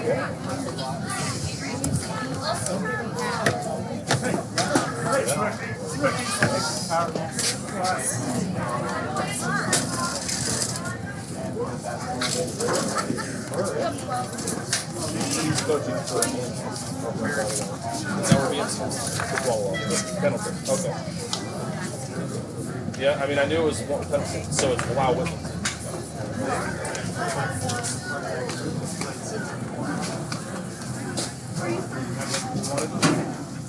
He's coaching for now we're being penalty. Okay. Yeah, I mean, I knew it was one penalty, so it's wow with it.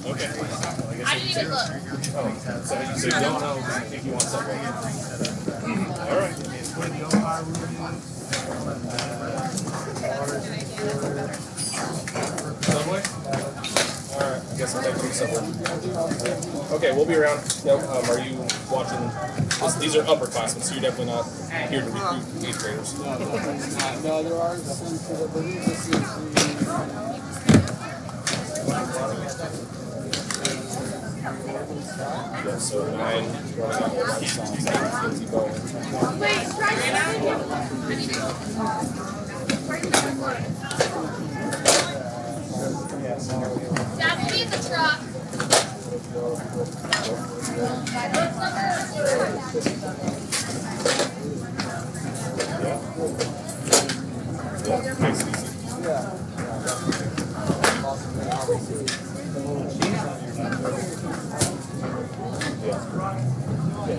Okay. I didn't even look. Oh, so you don't know because you think you want something. All right. Subway? Alright, I guess I'll take you Subway. Okay, we'll be around. Yep. Are you watching? These are upperclassmen, so you're definitely not here to recruit 8th graders. No, there are some for the believe this is Yeah, so 9 running out of Wait, right now. Dad, we need the truck.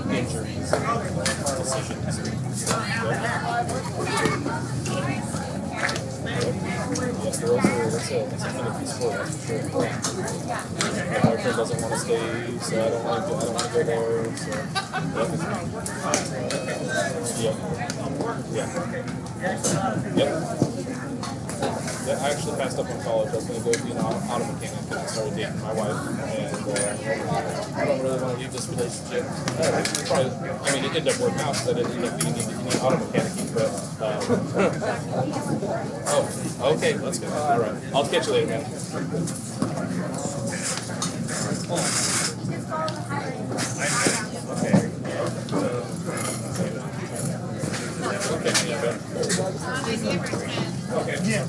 Injuries, decisions. Yeah, girls are, that's a finicky sport, that's for sure. My boyfriend doesn't want to stay, so I don't want to go there. So, yeah. Yep. Yeah, I actually passed up on college. I was going to go be an auto mechanic, and I started dating my wife, and I don't really want to leave this relationship. Probably, I mean, it ended up working out, so I didn't end up being any auto mechanicing, but, oh, okay, let's go. All right. I'll catch you later, man. Okay, yeah, good. Okay. Yeah.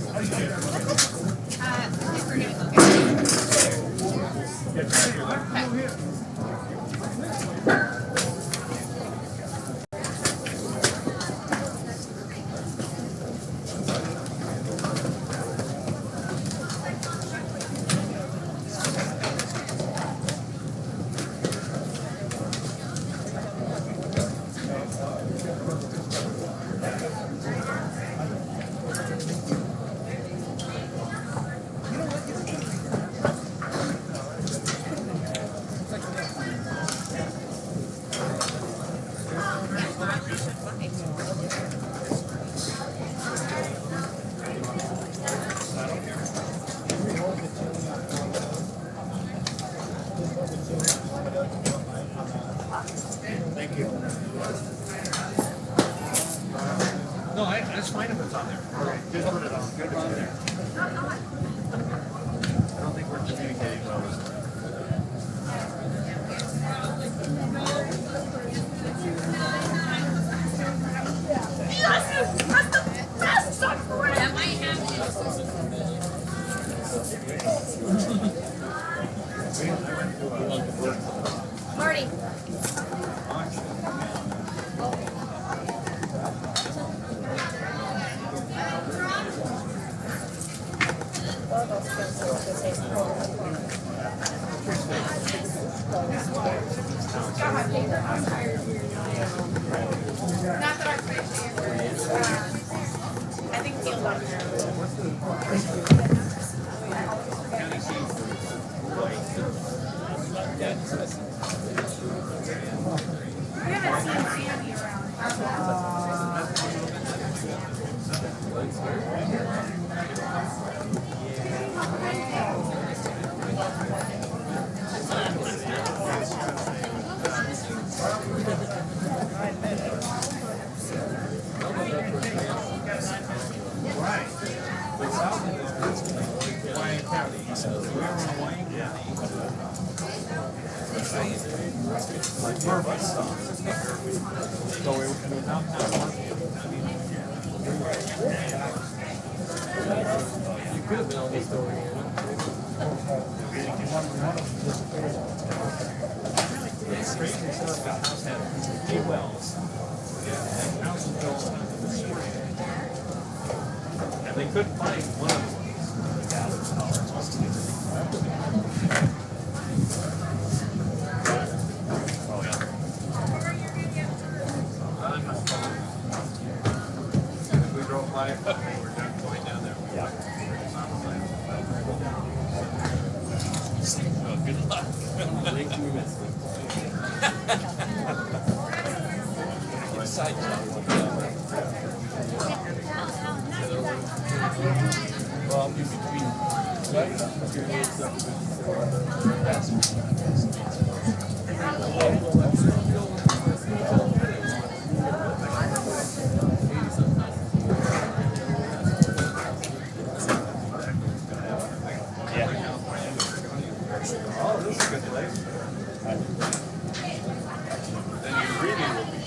Thank you. No, that's fine if it's on there. Okay, just put it on. Good on there. I don't think we're communicating well. Marty. Not that I appreciate it. I think he'll like we haven't seen Sandy around. Perfect stuff. So without that Could have been all these over here. It's crazy stuff. The house had 3 wells. Yeah, and the house was built under the street. And they couldn't find one of the ones. Yeah, it was oh, yeah. We drove by, we were going down there. Yeah. Oh, good luck. Thank you immensely. Side job. Well, I'll be between. Oh, this is a good place. Then you really will be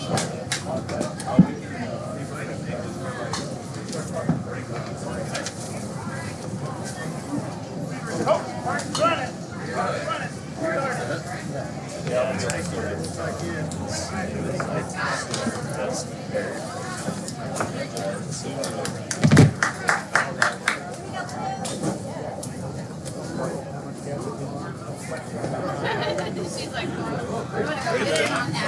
She's like, we're gonna go get in on that.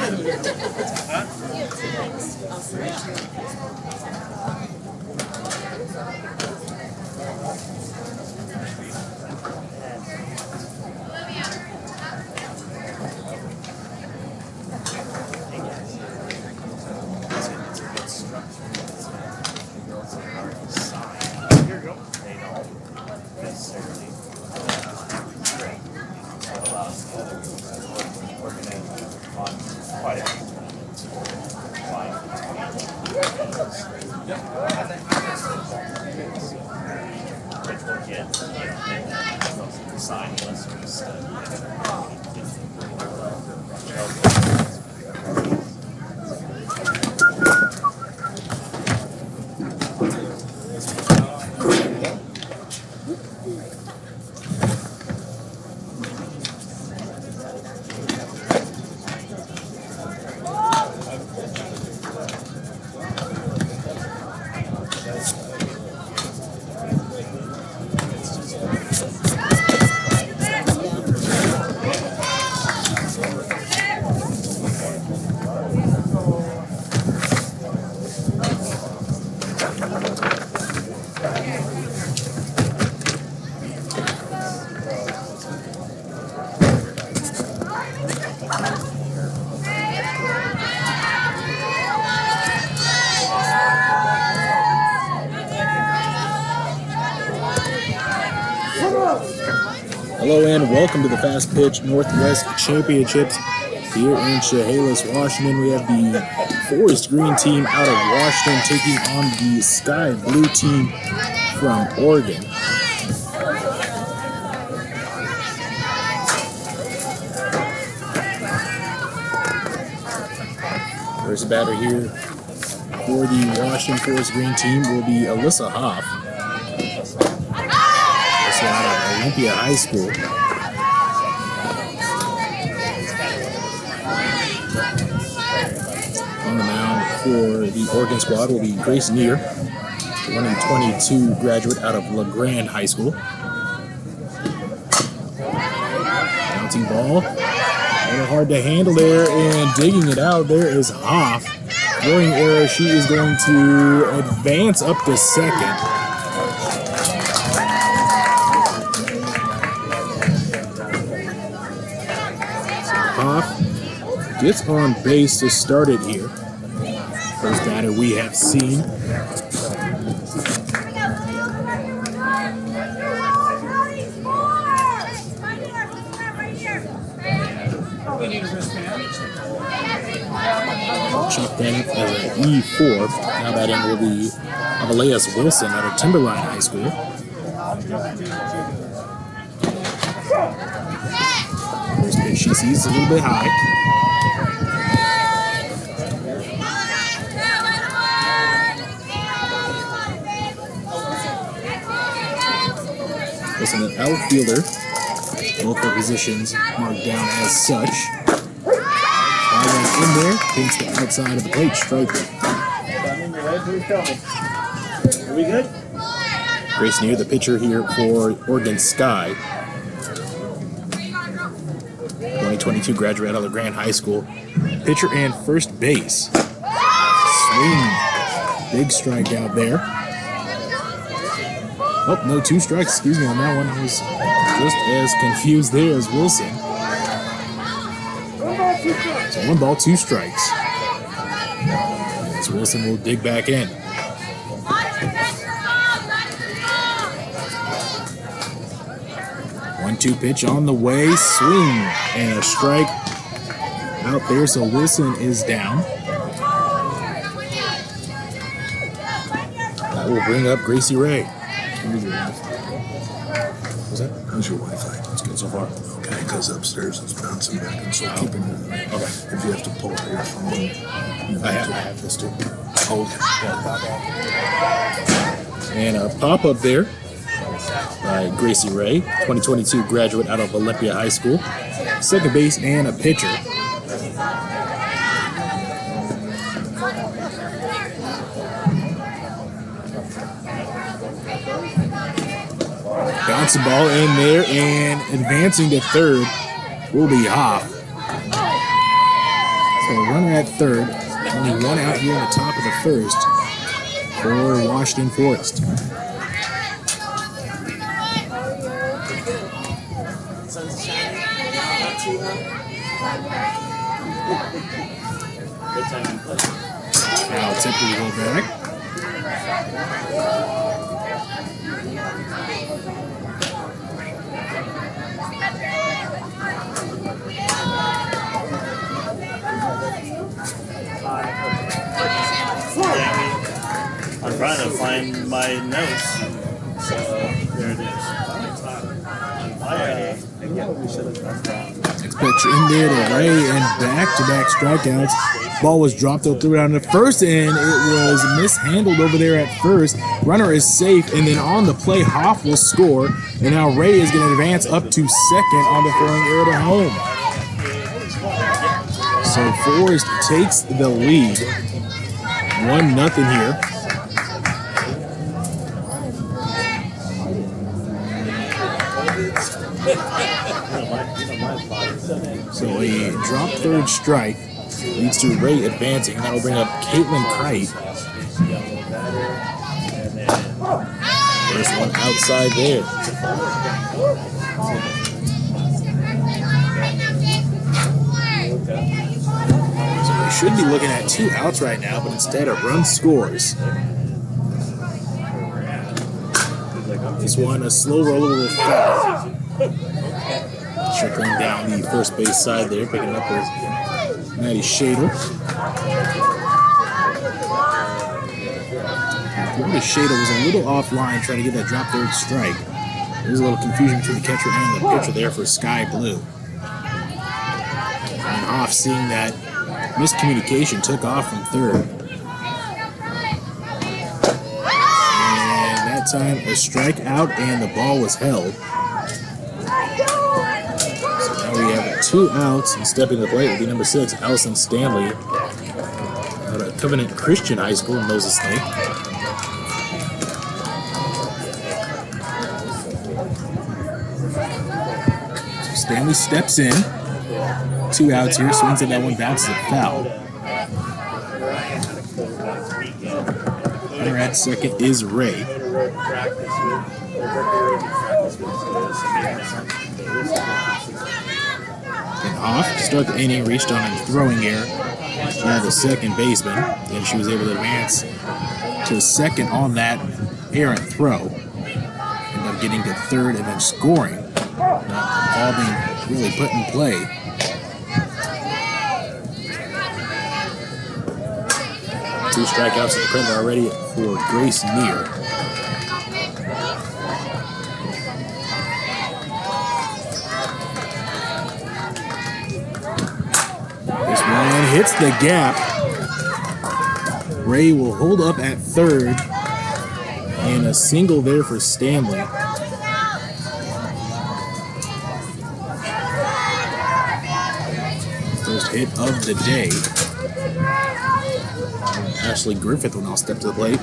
Hello and welcome to the Fast Pitch Northwest Championships here in Chehalis, Washington. We have the forest green team out of Washington taking on the sky blue team from Oregon. First batter here for the Washington forest green team will be Alyssa Hoff. Out of Olympia High School. On the mound for the Oregon squad will be Grace Neer, 2022 graduate out of LeGrand High School. Bouncing ball, a little hard to handle there, and digging it out there is Hoff. Throwing error, she is going to advance up to second. Gets on base to start it here. First batter we have seen. Chuck that up as an E4. Now batting will be Avaleas Wilson out of Timberline High School. First pitch she sees a little bit high. Wilson, an outfielder. Both their positions marked down as such. Fly one in there, paints the outside of the plate, strike. Are we good? Grace Neer, the pitcher here for Oregon Sky. 2022 graduate out of Grand High School. Pitcher and first base. Swing. Big strikeout there. Oh, no, 2 strikes. Excuse me on that one. I was just as confused there as Wilson. So 1 ball, 2 strikes. As Wilson will dig back in. 1-2 pitch on the way. Swing. And a strike out there. So Wilson is down. That will bring up Gracie Ray. What's that? How's your Wi-Fi? It's good so far. Okay, because upstairs it's bouncing back and so keep it moving. Okay. If you have to pull up your phone, I have this too. hold it. And a pop-up there by Gracie Ray, 2022 graduate out of Olympia High School. Second base and a pitcher. Bouncing ball in there and advancing to third will be Hoff. So a runner at third. Only 1 out here in the top of the first for Washington Forest. Now Temple will go back. I'm trying to find my notes. So there it is. Next pitch in there to Ray and back-to-back strikeouts. Ball was dropped, they'll throw it on the first, and it was mishandled over there at first. Runner is safe, and then on the play, Hoff will score. And now Ray is going to advance up to second on the throwing error to home. So Forest takes the lead. 1-0 here. So a drop third strike leads to Ray advancing. That'll bring up Caitlin Kite. First one outside there. So we should be looking at 2 outs right now, but instead a run scores. This one, a slow roller with foul. Trickling down the first base side there, picking it up with Maddie Shadle. Maddie Shadle was a little offline trying to get that drop third strike. There was a little confusion between the catcher and the pitcher there for Sky Blue. And Hoff, seeing that miscommunication, took off from third. And that time a strikeout and the ball was held. We have 2 outs, and stepping to the plate will be number 6, Allison Stanley, out of Covenant Christian High School in Moses Lake. So Stanley steps in. 2 outs here, swings at that one, bounces it foul. Runner at second is Ray. And Hoff to start the inning, reached on a throwing error by the second baseman. Then she was able to advance to second on that errant throw. Ended up getting to third and then scoring. All being really put in play. Two strikeouts at the print already for Grace Neer. This one hits the gap. Ray will hold up at third. And a single there for Stanley. hit of the day. Ashley Griffith will now step to the plate.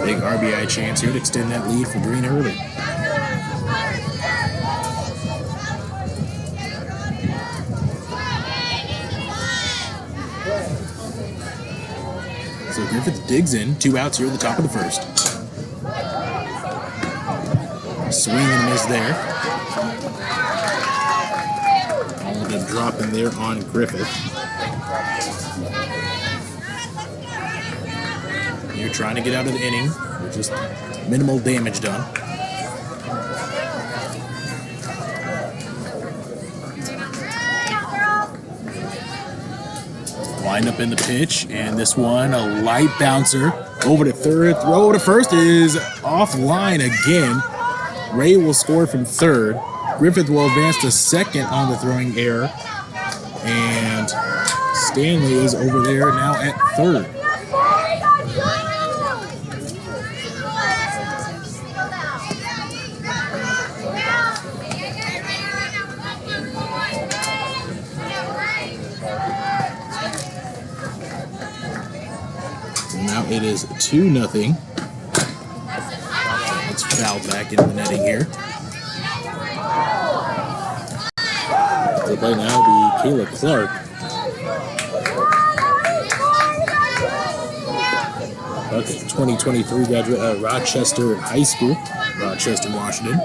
Big RBI chance here to extend that lead for Green early. So Griffith digs in, 2 outs here at the top of the first. Swing and a miss there. All of them dropping there on Griffith. You're trying to get out of the inning with just minimal damage done. Wind up in the pitch, and this one, a light bouncer over to third. Throw to first is offline again. Ray will score from third. Griffith will advance to second on the throwing error. And Stanley is over there now at third. Now it is 2-0. Let's foul back into the netting here. So right now the Kayla Clark. Okay, 2023 graduate of Rochester High School, Rochester, Washington.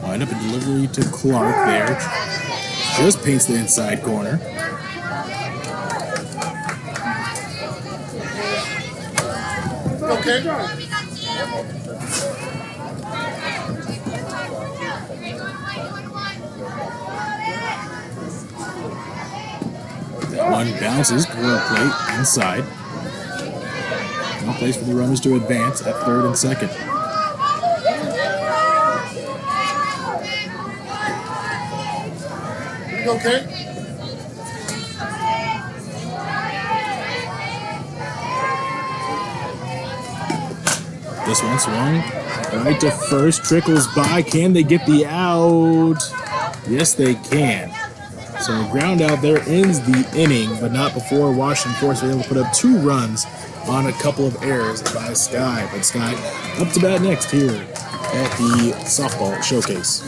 Wind up a delivery to Clark there. Just paints the inside corner. Okay. That one bounces toward the plate inside. No place for the runners to advance at third and second. Okay. This one swung right to first, trickles by. Can they get the out? Yes, they can. So a ground out there ends the inning, but not before Washington Force were able to put up 2 runs on a couple of errors by Sky. But Sky up to bat next here at the softball showcase.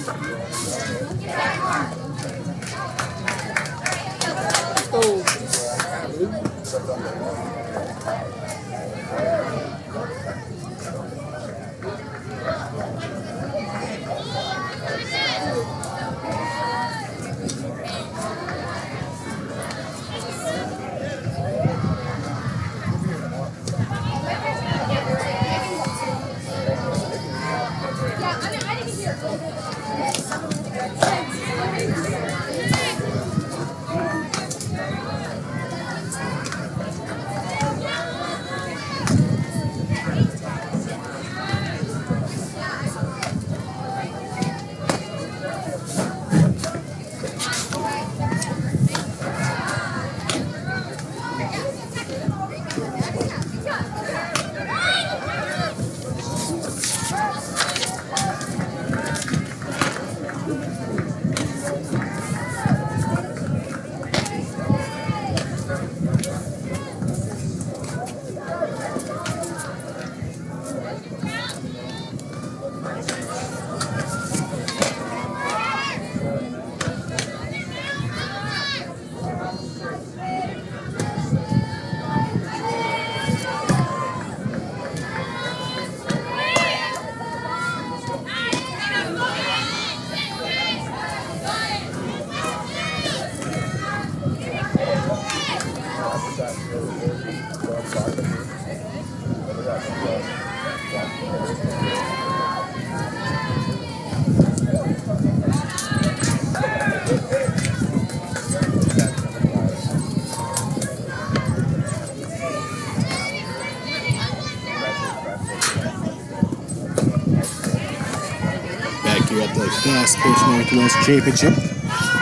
FastPitch Northwest Championship.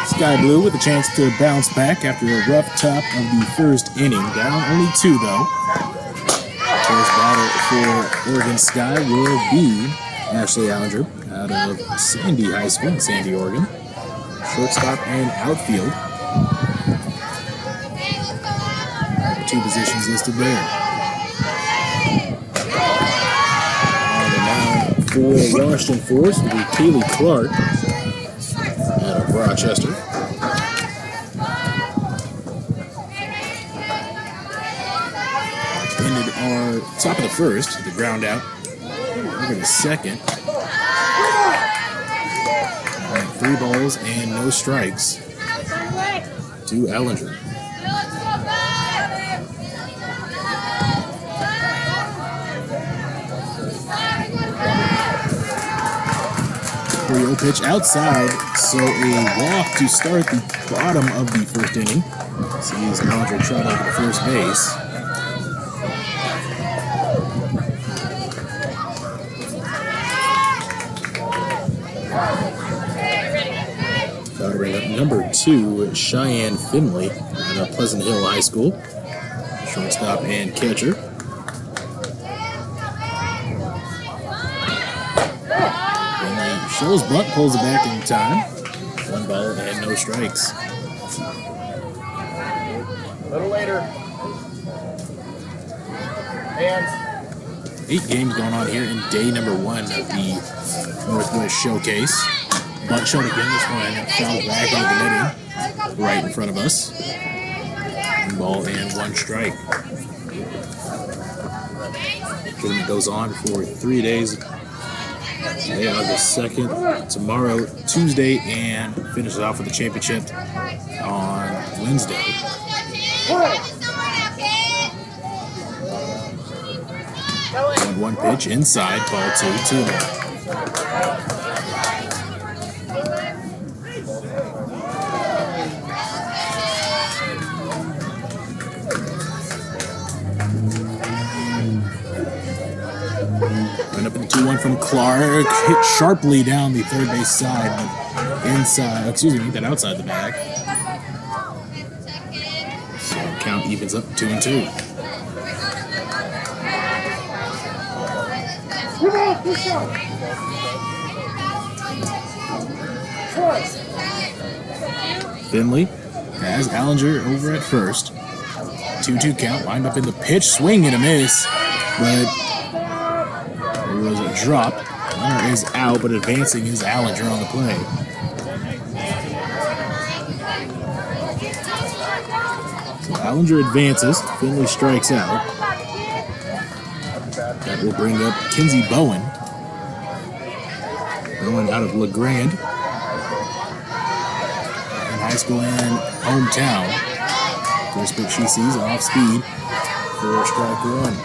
Sky Blue with a chance to bounce back after a rough top of the first inning. Down only 2 though. First battle for Oregon Sky will be Ashley Allinger out of Sandy High School in Sandy, Oregon. Shortstop and outfield. 2 positions listed there. On the mound for Washington Forest will be Kaylee Clark out of Rochester. Ended our top of the first, the ground out. Over the second. 3 balls and no strikes to Allinger. Pitch outside, so a walk to start the bottom of the first inning. Sees Allinger trot over to first base. Got to bring up number 2, Cheyenne Finley out of Pleasant Hill High School. Shortstop and catcher. Shows bunt, pulls it back in time. 1 ball and no strikes. A little later. Hands. 8 games going on here in day number 1 of the Northwest Showcase. Bunt shot again, this one fouled back into the netting right in front of us. 1 ball and 1 strike. Tournament goes on for 3 days. Today, August 2nd, tomorrow, Tuesday, and finishes off with the championship on Wednesday. And 1 pitch inside, ball 2-2. Up in the 2-1 from Clark, hit sharply down the third base side, but inside, that outside the bag. So count evens up 2-2. Finley has Allinger over at first. 2-2 count, lined up in the pitch, swing and a miss, but was a drop. Runner is out, but advancing is Allinger on the play. So Allinger advances. Finley strikes out. That will bring up Kinsey Bowen. Bowen out of LeGrand. In high school and hometown. First pitch she sees off speed for strike 1.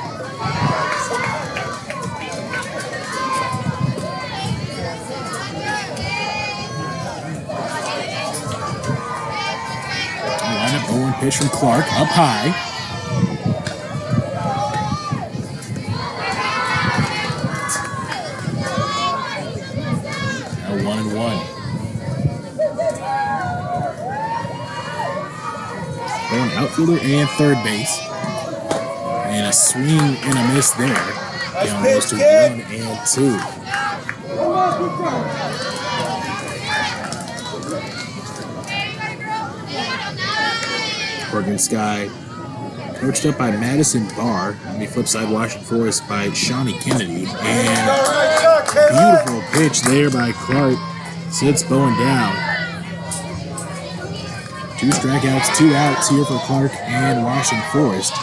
Owen pitch from Clark, up high. Now 1-1. Going outfielder and third base. And a swing and a miss there. Down goes to 1-2. Oregon Sky, coached up by Madison Barr. On the flip side, Washington Forest by Shawnee Kennedy. And beautiful pitch there by Clark. Sits Bowen down. 2 strikeouts, 2 outs here for Clark and Washington Forest.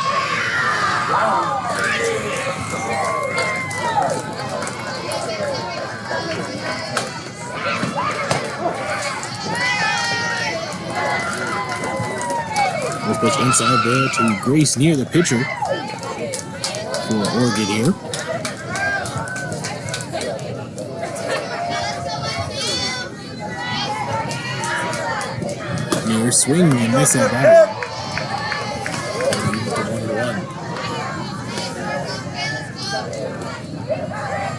Pitch inside there to Grace near the pitcher for Oregon here. Near swing and miss at that. 1-1.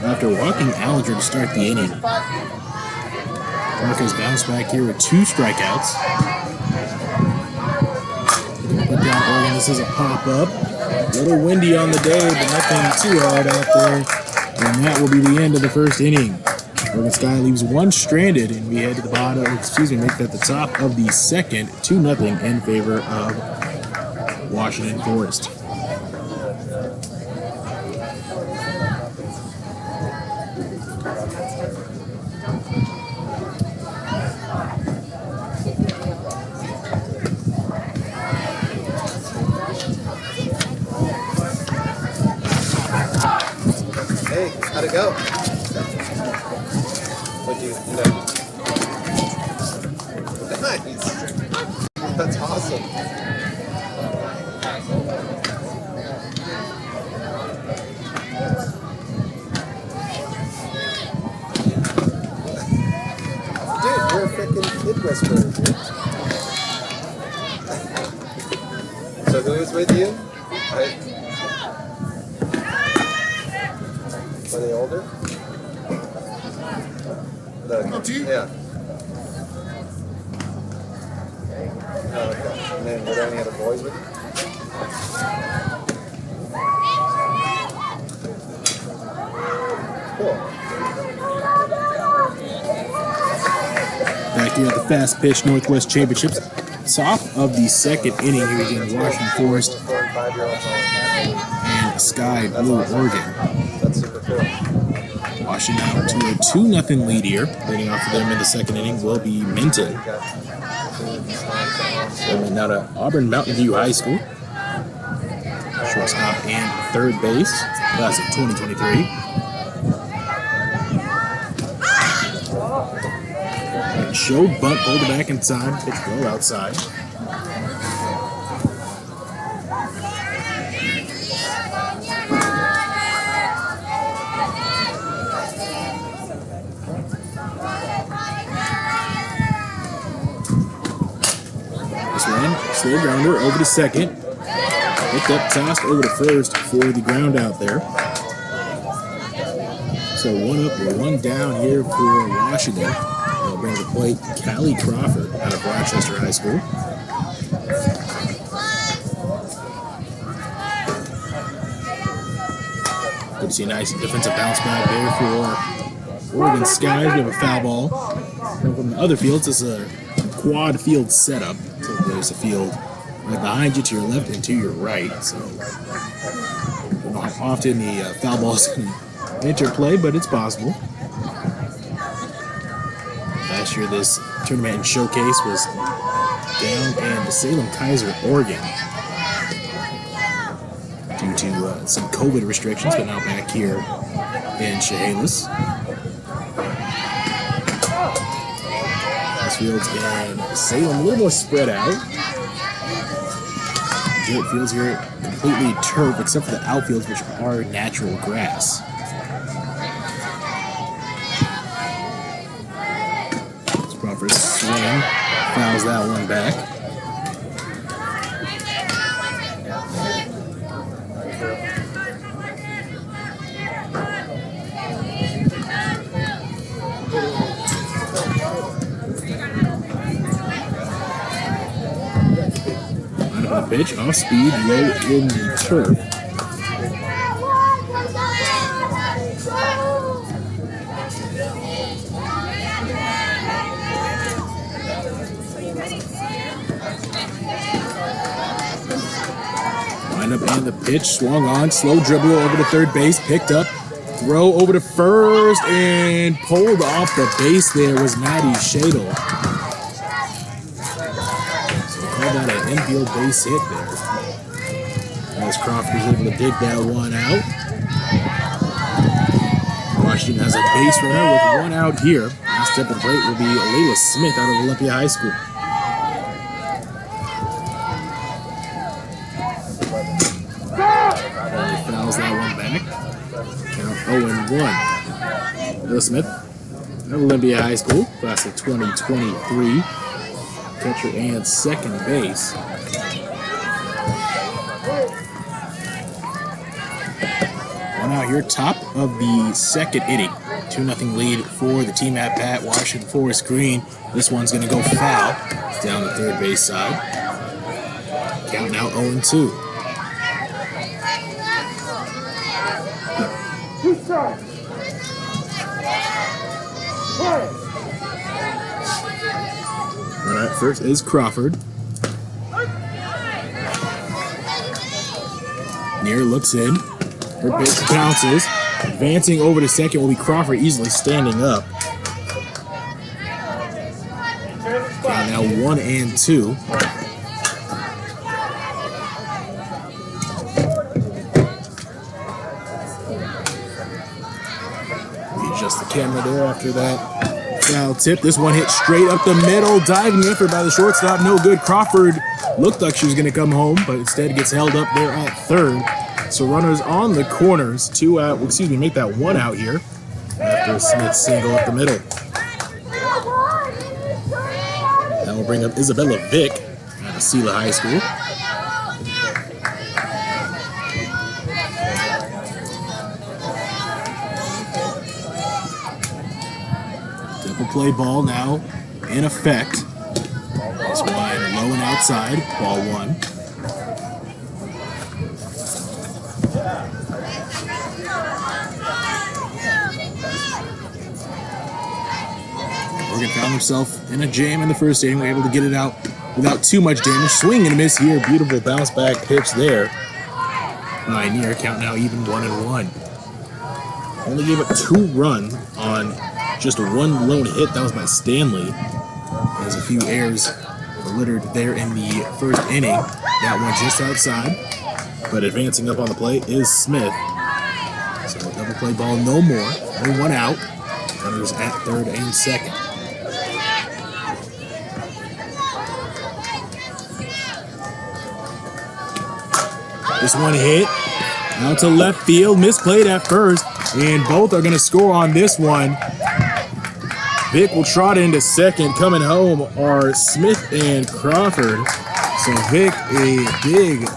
After walking Allinger to start the inning, Marcus bounced back here with 2 strikeouts. Put down Oregon. This is a pop-up. A little windy on the day, but nothing too hard out there. And that will be the end of the first inning. Oregon Sky leaves 1 stranded, and we head to the bottom, make that the top of the second, 2-0 in favor of Washington Forest. Hey, how'd it go? What'd you end up? Nice. That's awesome. Dude, you're a freaking kid whisperer, dude. So who was with you? Were they older? Yeah. Oh, okay. And then were there any other boys with you? Cool. Back here at the Fast Pitch Northwest Championships. Top of the second inning here again, Washington Forest 4 and 5-year-olds. and Sky Blue Oregon. That's super cool. Washington out to a 2-0 lead here. Leading off for them in the second inning will be Minton. Going out of Auburn Mountain View High School. Shortstop and third base, class of 2023. Show bunt, pulled it back in time, pitch well outside. This one, slow grounder over to second. Picked up, tossed over to first for the ground out there. So 1 up or 1 down here for Washington. They'll bring to the plate Callie Crawford out of Rochester High School. Good to see a nice defensive bounce back there for Oregon Skies. We have a foul ball. And from the other fields, it's a quad field setup. So there's a field right behind you to your left and to your right. So I don't know how often the foul balls can interplay, but it's possible. Last year, this tournament and showcase was down in Salem, Kaiser, Oregon, due to some COVID restrictions, but now back here in Chehalis. This field's in Salem, a little more spread out. Dirt fields here completely turf, except for the outfields, which are natural grass. Crawford swing, fouls that one back. Line up a pitch, off speed, low in the turf. Line up and the pitch, swung on, slow dribble over to third base, picked up, throw over to first, and pulled off the base there was Maddie Shadle. So we call that an infield base hit there. As Crawford was able to dig that one out. Washington has a base runner with 1 out here. Next step of the plate will be Layla Smith out of Olympia High School. Fouls that one back. Count 0-1. Layla Smith out of Olympia High School, class of 2023. Catcher and second base. One out here, top of the second inning. 2-0 lead for the team at bat. Washington Forest Green. This one's going to go foul. It's down the third base side. Count now 0-2. Runner at first is Crawford. Near looks in. Her pitch bounces. Advancing over to second will be Crawford, easily standing up. Count now 1-2. Adjust the camera there after that foul tip. This one hit straight up the middle. Diving effort by the shortstop. No good. Crawford looked like she was going to come home, but instead gets held up there at third. So runners on the corners. 2 out. Excuse me, make that 1 out here after Smith single up the middle. That will bring up Isabella Vick out of Sela High School. Double play ball now in effect. This one low and outside. Ball 1. Morgan found himself in a jam in the first inning. We're able to get it out without too much damage. Swing and a miss here. Beautiful bounce back pitch there. Near. Count now even 1-1. Only gave up 2 runs on just 1 lone hit. That was by Stanley. There's a few errors littered there in the first inning. That one just outside. But advancing up on the plate is Smith. So double play ball no more. Only 1 out. Runners at third and second. This one hit out to left field, misplayed at first, and both are going to score on this one. Vick will trot into second. Coming home are Smith and Crawford. So Vick, a big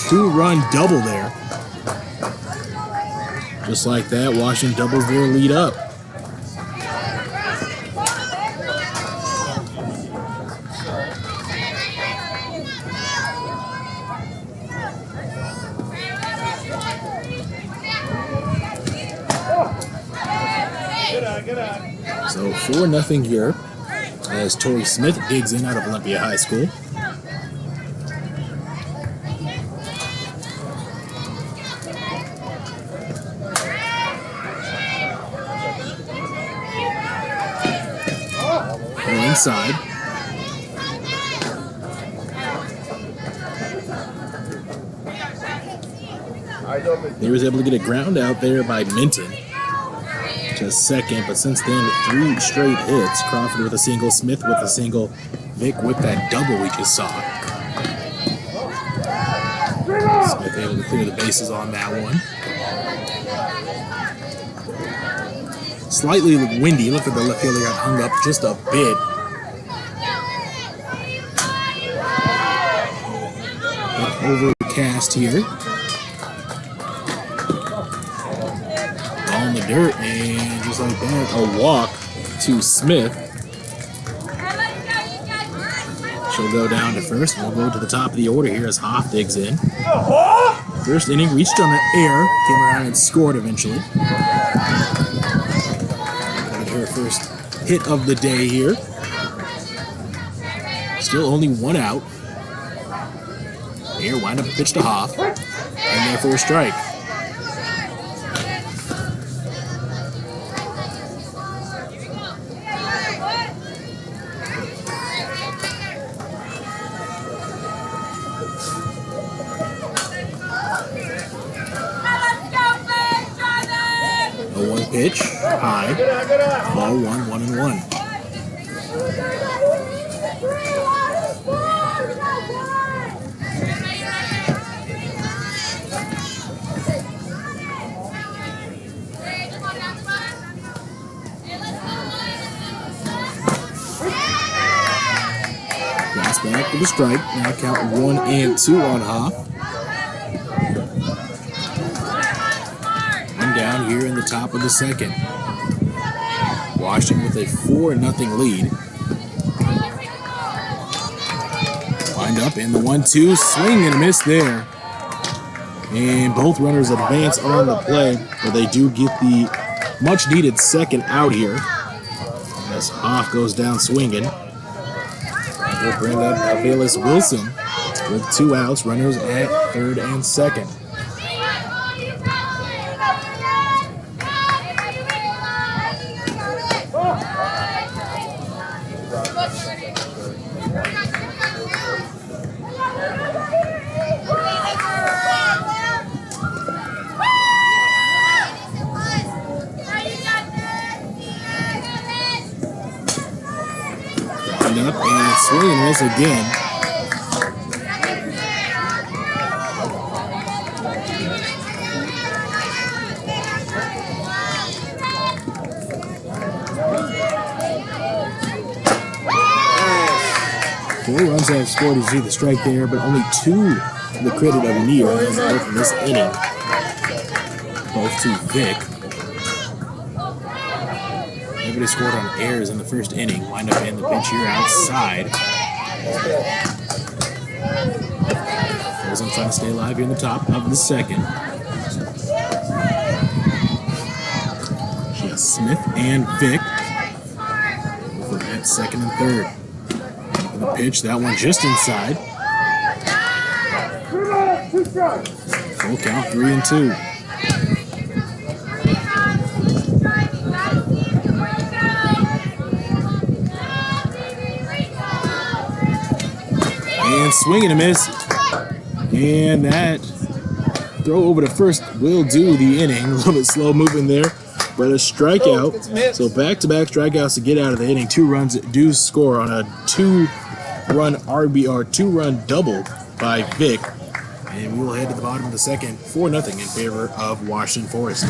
2-run double there. Just like that, Washington doubles their lead up. So 4-0 here as Tori Smith digs in out of Olympia High School. Inside. He was able to get a ground out there by Minton to second, but since then 3 straight hits. Crawford with a single, Smith with a single, Vick with that double we just saw. Smith able to clear the bases on that one. Slightly windy. Look at the left fielder got hung up just a bit. Overcast here. Ball in the dirt, and just like that, a walk to Smith. She'll go down to first. We'll go to the top of the order here as Hoff digs in. First inning, reached on the air, came around and scored eventually. Got her first hit of the day here. Still only 1 out. Here, wind up a pitch to Hoff, and there for a strike. A 1 pitch, high, ball 1, 1-1. Back for the strike. Now count 1 and 2 on Hoff. 1 one down here in the top of the second. Washington with a 4-0 lead. Wind up in the 1-2, swing and a miss there. And both runners advance on the play, but they do get the much-needed second out here. As Hoff goes down swinging. We'll bring up Aviles Wilson with 2 outs, runners at third and second. Up and swing and miss again. Four runs have scored. You see the strike there, but only 2 to the credit of Neer both in this inning. Both to Vic. Everybody scored on errors in the first inning. Wind up in the pinch here outside. Wilson trying to stay alive here in the top of the second. She has Smith and Vic over at second and third. In the pitch, that one just inside. Full count, 3-2. And swing and a miss. And that throw over to first will do the inning. A little bit slow moving there, but a strikeout. So back-to-back strikeouts to get out of the inning. 2 runs do score on a 2-run RBR, 2-run double by Vic. And we will head to the bottom of the second, 4-0 in favor of Washington Forest.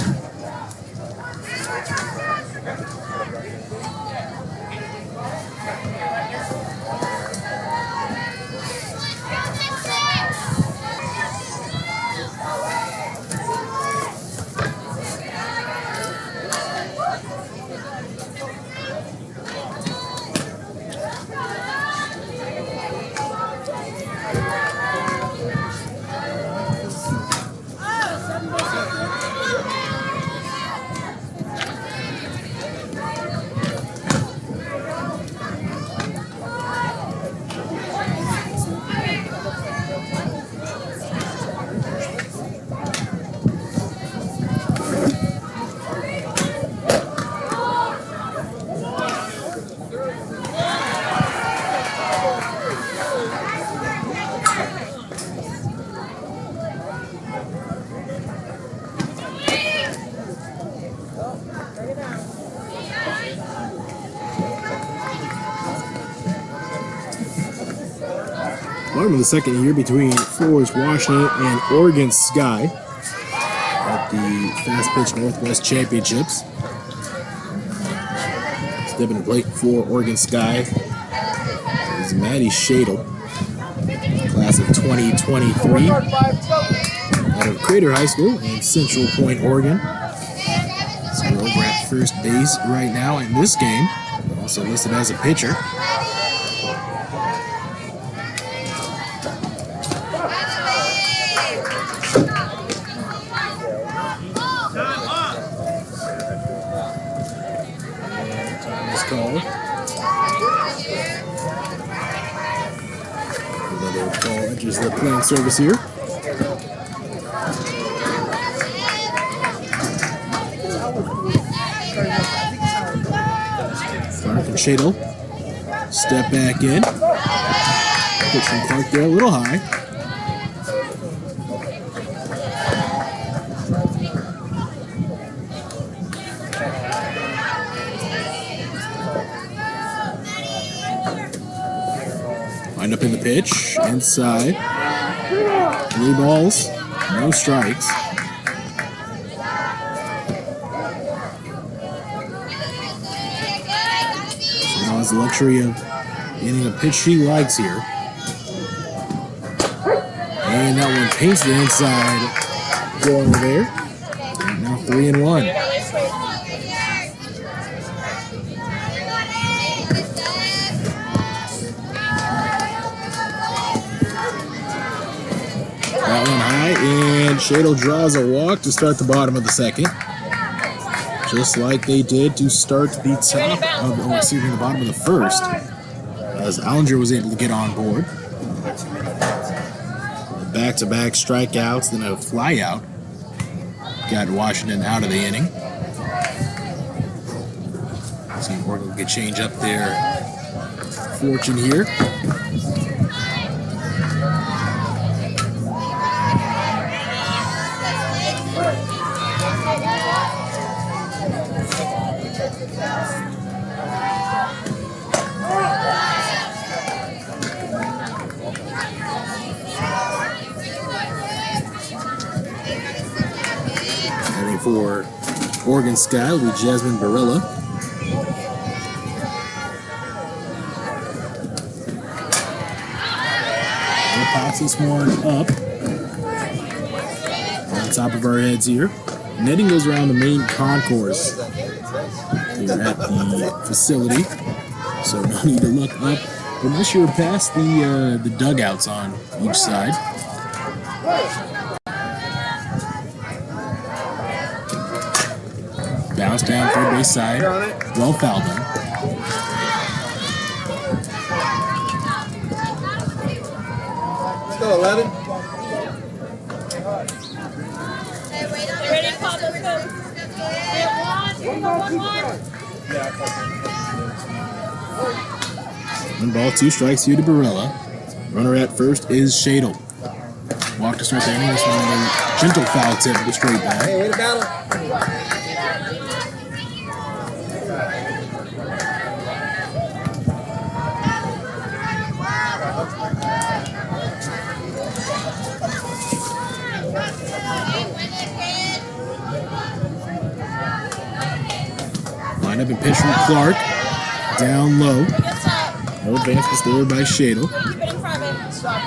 Bottom of the second here between Forest Washington and Oregon Sky at the FastPitch Northwest Championships. Stepping to plate for Oregon Sky is Maddie Shadle, class of 2023, out of Crater High School in Central Point, Oregon. So we're over at first base right now in this game, also listed as a pitcher. Another ball enters the playing service here. Clark and Shadle step back in. Pitch from Clark there a little high. Wind up in the pitch, inside. 3 balls, no strikes. She now has the luxury of getting a pitch she likes here. And that one paints the inside corner there. Now 3-1. That one high, and Shadle draws a walk to start the bottom of the second. Just like they did to start the the bottom of the first, as Allinger was able to get on board. Back-to-back strikeouts, then a flyout got Washington out of the inning. See if Oregon could change up their fortune here. Heading for Oregon Sky will be Jasmine Barilla. We'll pops this one up on top of our heads here. Netting goes around the main concourse here at the facility, so no need to look up unless you're past the dugouts on each side. Bounce down third base side. Well fouled though. Let's go, 11. Ready to pop, let's go. One ball, 2 strikes here to Barilla. Runner at first is Shadle. Walk to start the inning. This one a gentle foul tip to straight back. Hey, way to battle. Line up and pitch from Clark. Down low. No advance there by Shadle. Keep it in front of him. Drop.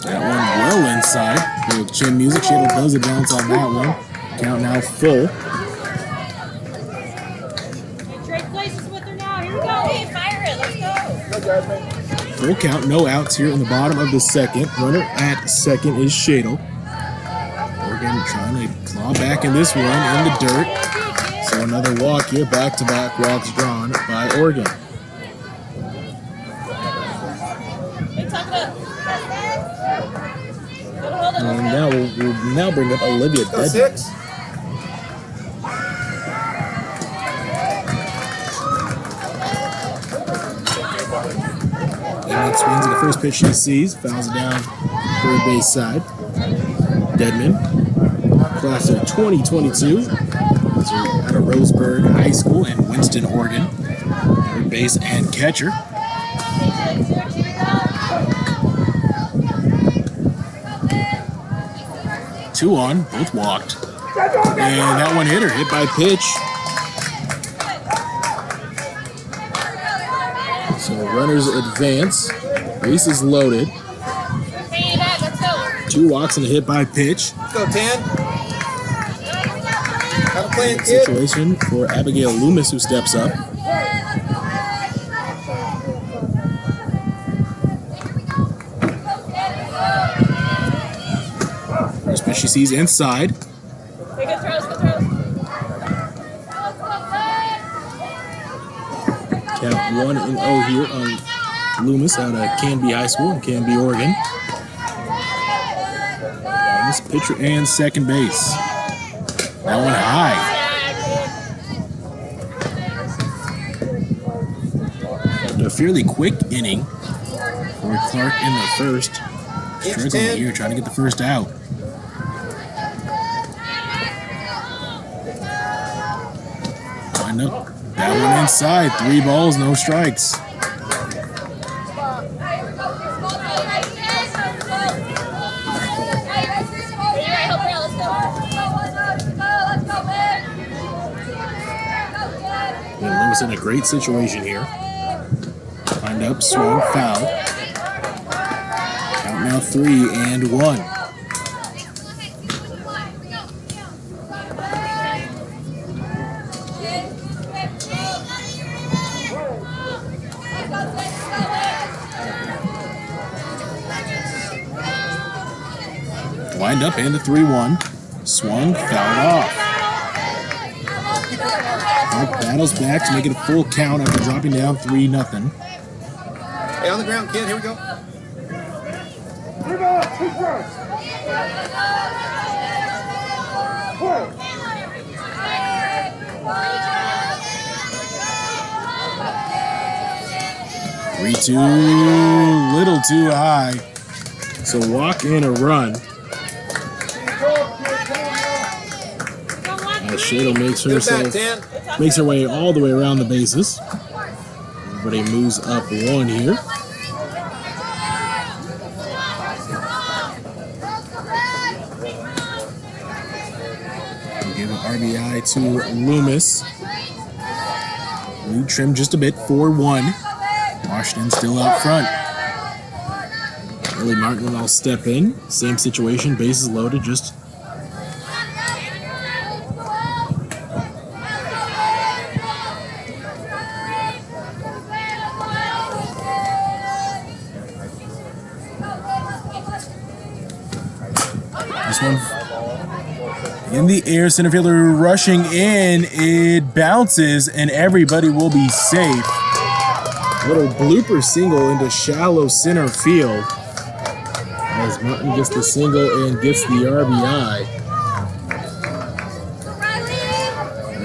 That one well inside. With chin music, Shadle does a bounce on that one. Count now full. Trade places with her now. Here we go. Hey, fire it. Let's go. Full count, no outs here in the bottom of the second. Runner at second is Shadle. Oregon trying to claw back in this one in the dirt. So another walk here, back-to-back walks drawn by Oregon. Hey, tuck it up. And now we'll now bring up Olivia Go, Deadman. 6. Deadman swings at the first pitch she sees, fouls it down third base side. Deadman, class of 2022, out of Roseburg High School in Winston, Oregon. Third base and catcher. Two on, both walked. And that one hit her, hit by pitch. So runners advance. Bases loaded. Hey, Dad, let's go. 2 walks and a hit by pitch. Let's go, 10. Have a playing kid. Situation for Abigail Loomis, who steps up. First pitch she sees inside. Hey, good throws, good throws. Count 1-0 here on Loomis out of Canby High School in Canby, Oregon. This pitcher and second base. That one high. A fairly quick inning for Clark in the first. Struggling here, trying to get the first out. Line up. That one inside. 3 balls, no strikes. themselves in a great situation here. Wind up, swing, foul. Count now 3-1. Wind up and the 3-1. Swung, fouled off. Clark battles back to make it a full count after dropping down 3-0. Hey, on the ground, kid. Here we go. 3-2, little too high. So walk in a run. As Shadle makes her way all the way around the bases. Everybody moves up one here. We'll give an RBI to Loomis. Lead trimmed just a bit, 4-1. Washington still out front. Early Martin will step in. Same situation, bases loaded, just this one in the air. Center fielder rushing in. It bounces and everybody will be safe. Little blooper single into shallow center field as Martin gets the single and gets the RBI.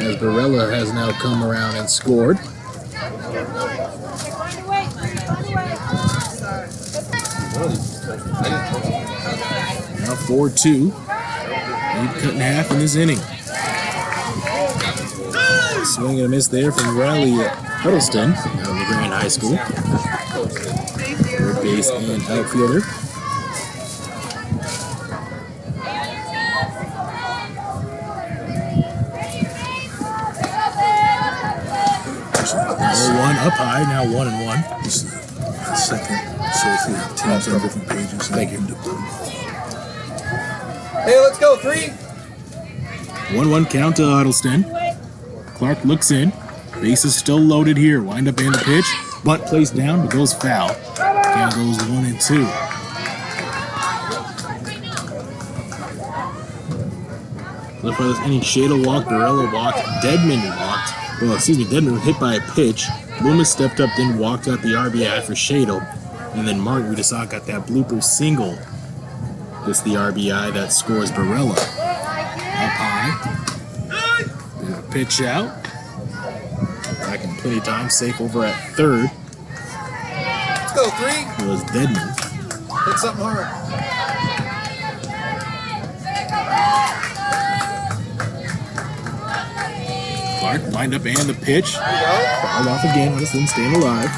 As Barella has now come around and scored. Now 4-2. Lead cut in half in this inning. Swing and a miss there from Riley Huddleston out of LeGrand High School. Third base and outfielder. One up high, now 1-1. This is the second. So if you have teams on different pages, thank you. Hey, let's go. 3. 1-1 count to Huddleston. Clark looks in. Base is still loaded here. Wind up and the pitch. Bunt placed down, but goes foul. Count goes 1-2. Left by this inning, Shadle walked, Barella walked, Deadman walked. Well, excuse me, Deadman was hit by a pitch. Loomis stepped up, then walked out the RBI for Shadle. And then Martin, we just saw, got that blooper single. Gets the RBI that scores Barella. Up high. Bit of a pitch out. Back in plenty of time, safe over at third. Let's go. 3. It was Deadman. Hit something hard. Clark lined up and the pitch. Fouled off again. This thing staying alive.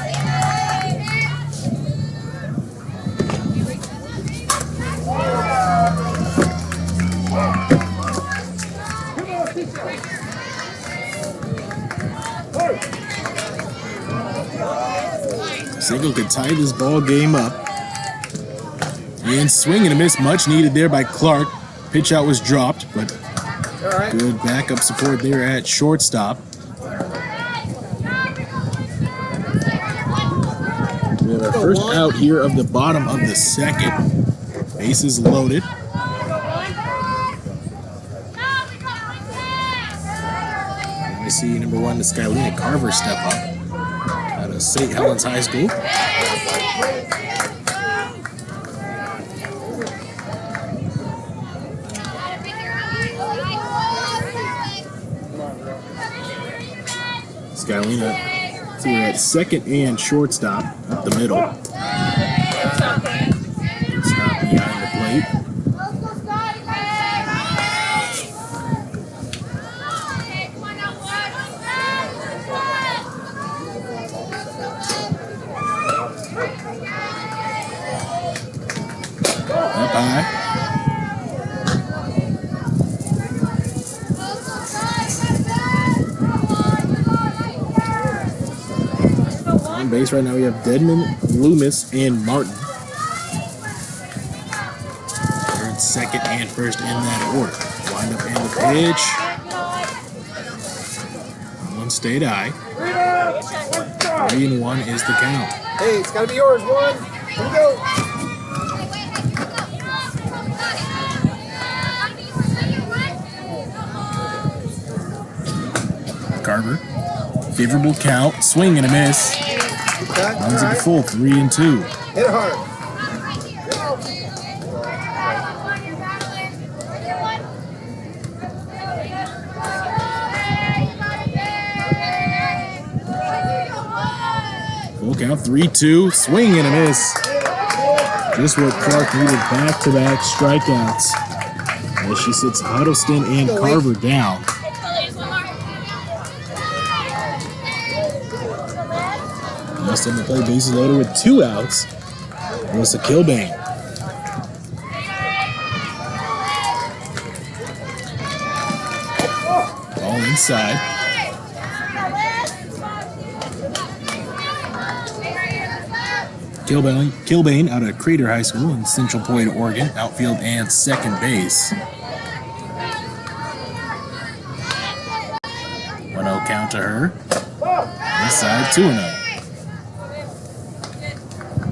Single could tie this ball game up. And swing and a miss, much needed there by Clark. Pitch out was dropped, but good backup support there at shortstop. We have our first out here of the bottom of the second. Bases loaded. I see number 1, the Skylina Carver step up out of St. Helens High School. Skylina, so we're at second and shortstop up the middle. Stop behind the plate. Up high. On base right now we have Dedman, Loomis, and Martin. Third, second, and first in that order. Wind up and the pitch. One stayed high. 3-1 is the count. Hey, it's gotta be yours, one. Here we go. Carver. Favorable count. Swing and a miss. Runs it to full. 3-2. Hit it hard. Full count. 3-2. Swing and a miss. Just what Clark needed. Back-to-back strikeouts. As she sits Huddleston and Carver down. Last on the play, bases loaded with 2 outs. Melissa Kilbane. Ball inside. Kilbane out of Crater High School in Central Point, Oregon. Outfield and second base. 1-0 count to her. Inside 2-0.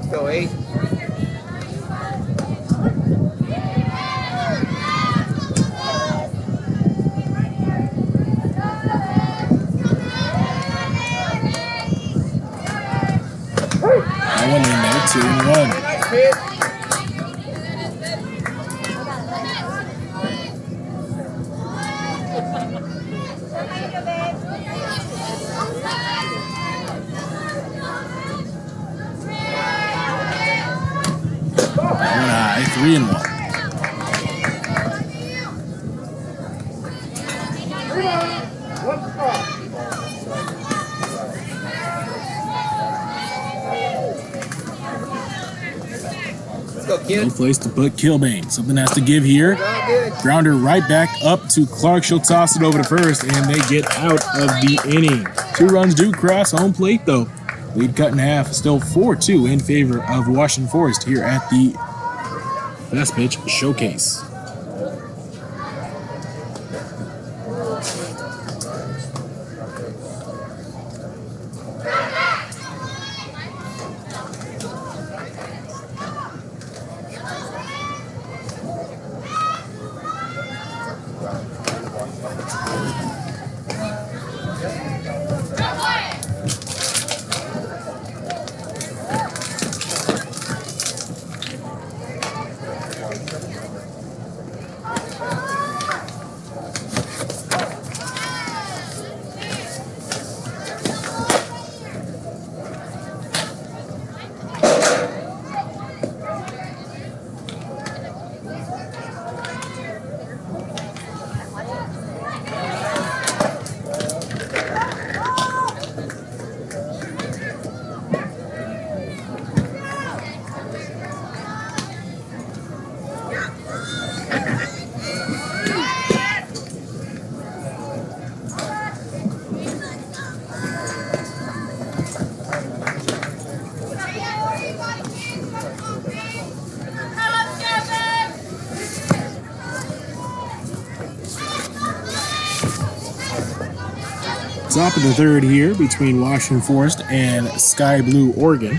Go 8. That one in there, 2-1. That one high, 3-1. No place to put Kilbane. Something has to give here. Grounder right back up to Clark. She'll toss it over to first, and they get out of the inning. 2 runs do cross home plate, though. Lead cut in half. Still 4-2 in favor of Washington Forest here at the FastPitch Showcase. Top of the third here between Washington Forest and Sky Blue, Oregon.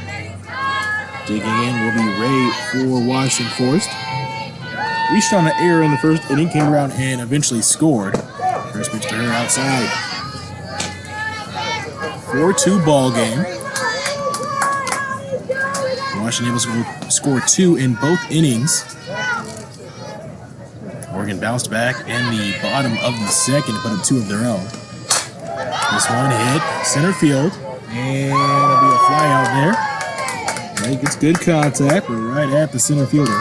Digging in will be Ray for Washington Forest. Reached on an error in the first inning, came around and eventually scored. First pitch to her outside. 4-2 ball game. Washington able to score 2 in both innings. Oregon bounced back in the bottom of the second to put up 2 of their own. This one hit center field, and it'll be a fly out there. Right, gets good contact, but right at the center fielder.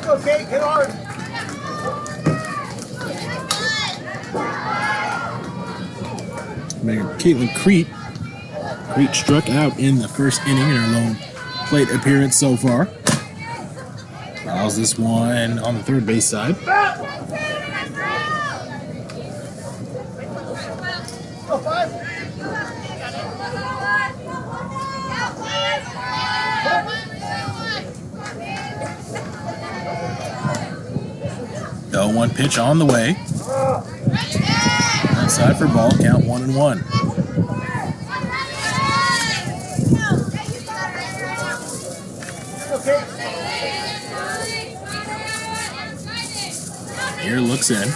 Okay, get hard. Caitlin Crete struck out in the first inning in her lone plate appearance so far. Fouls this one on the third base side. The 1 pitch on the way. Outside for ball, count 1-1. Here looks in.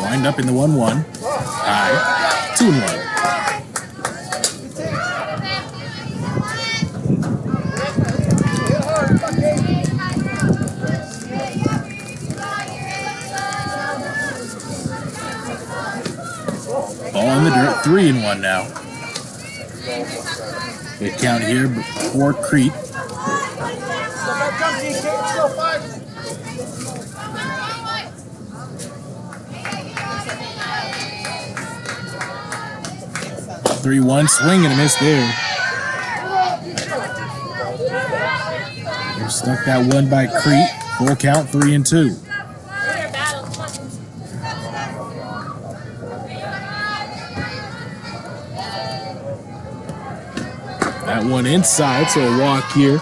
Wind up in the 1-1. High. 2-1. Ball in the dirt. 3-1 now. Good count here for Crete. Three-one swing and a miss there. They're stuck that one by Crete. Full count 3-2. That one inside, so a walk here.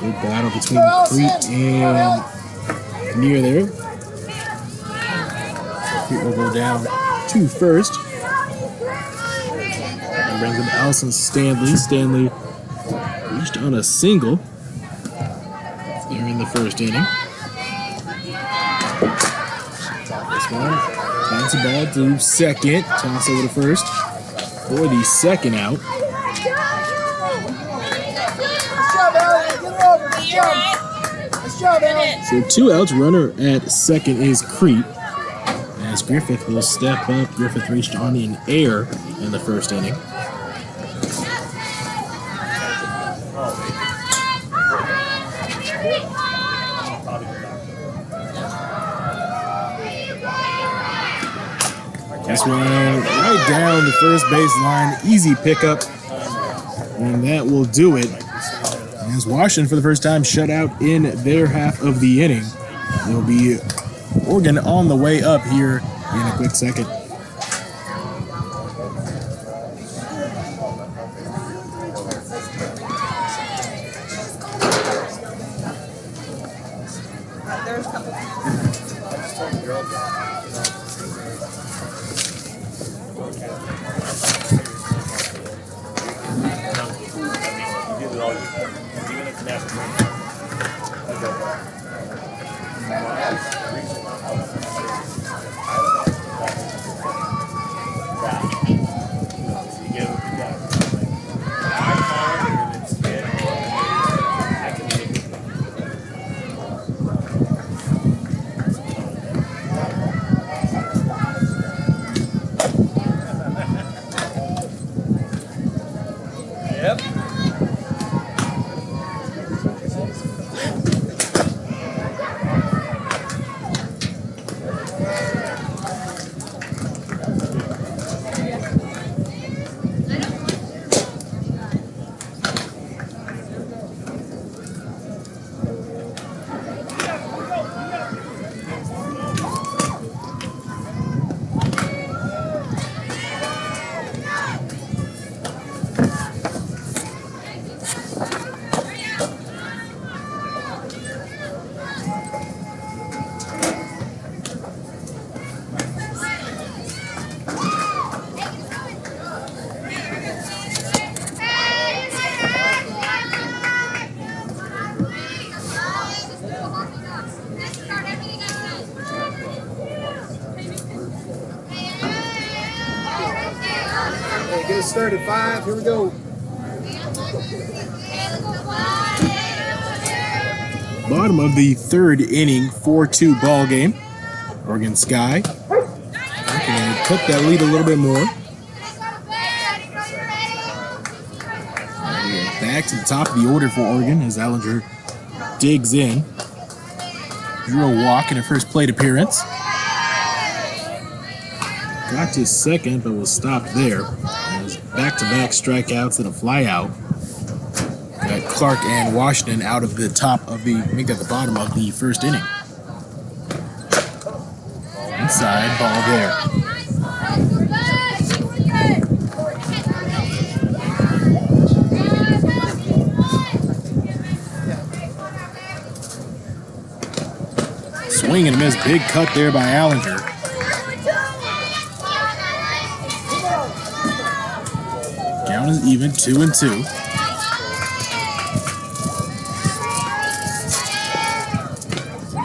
Good battle between Crete and Near there. Crete will go down to first. That brings him Allison Stanley. Stanley reached on a single there in the first inning. This one, bounce the ball to second. Toss over to first for the second out. So 2 outs, runner at second is Crete. As Griffith will step up. Griffith reached on an error in the first inning. This one right down the first baseline. Easy pickup. And that will do it. As Washington, for the first time, shut out in their half of the inning. There'll be Oregon on the way up here in a quick second. Get us started. 5. Here we go. Bottom of the third inning, 4-2 ball game. Oregon Sky can cook that lead a little bit more. Back to the top of the order for Oregon as Allinger digs in. Drew a walk in her first plate appearance. Got to second, but was stopped there. Back-to-back strikeouts and a flyout. Got Clark and Washington out of the top of the, I think at the bottom of the first inning. Inside, ball there. Swing and a miss, big cut there by Allinger. Count is even, 2-2.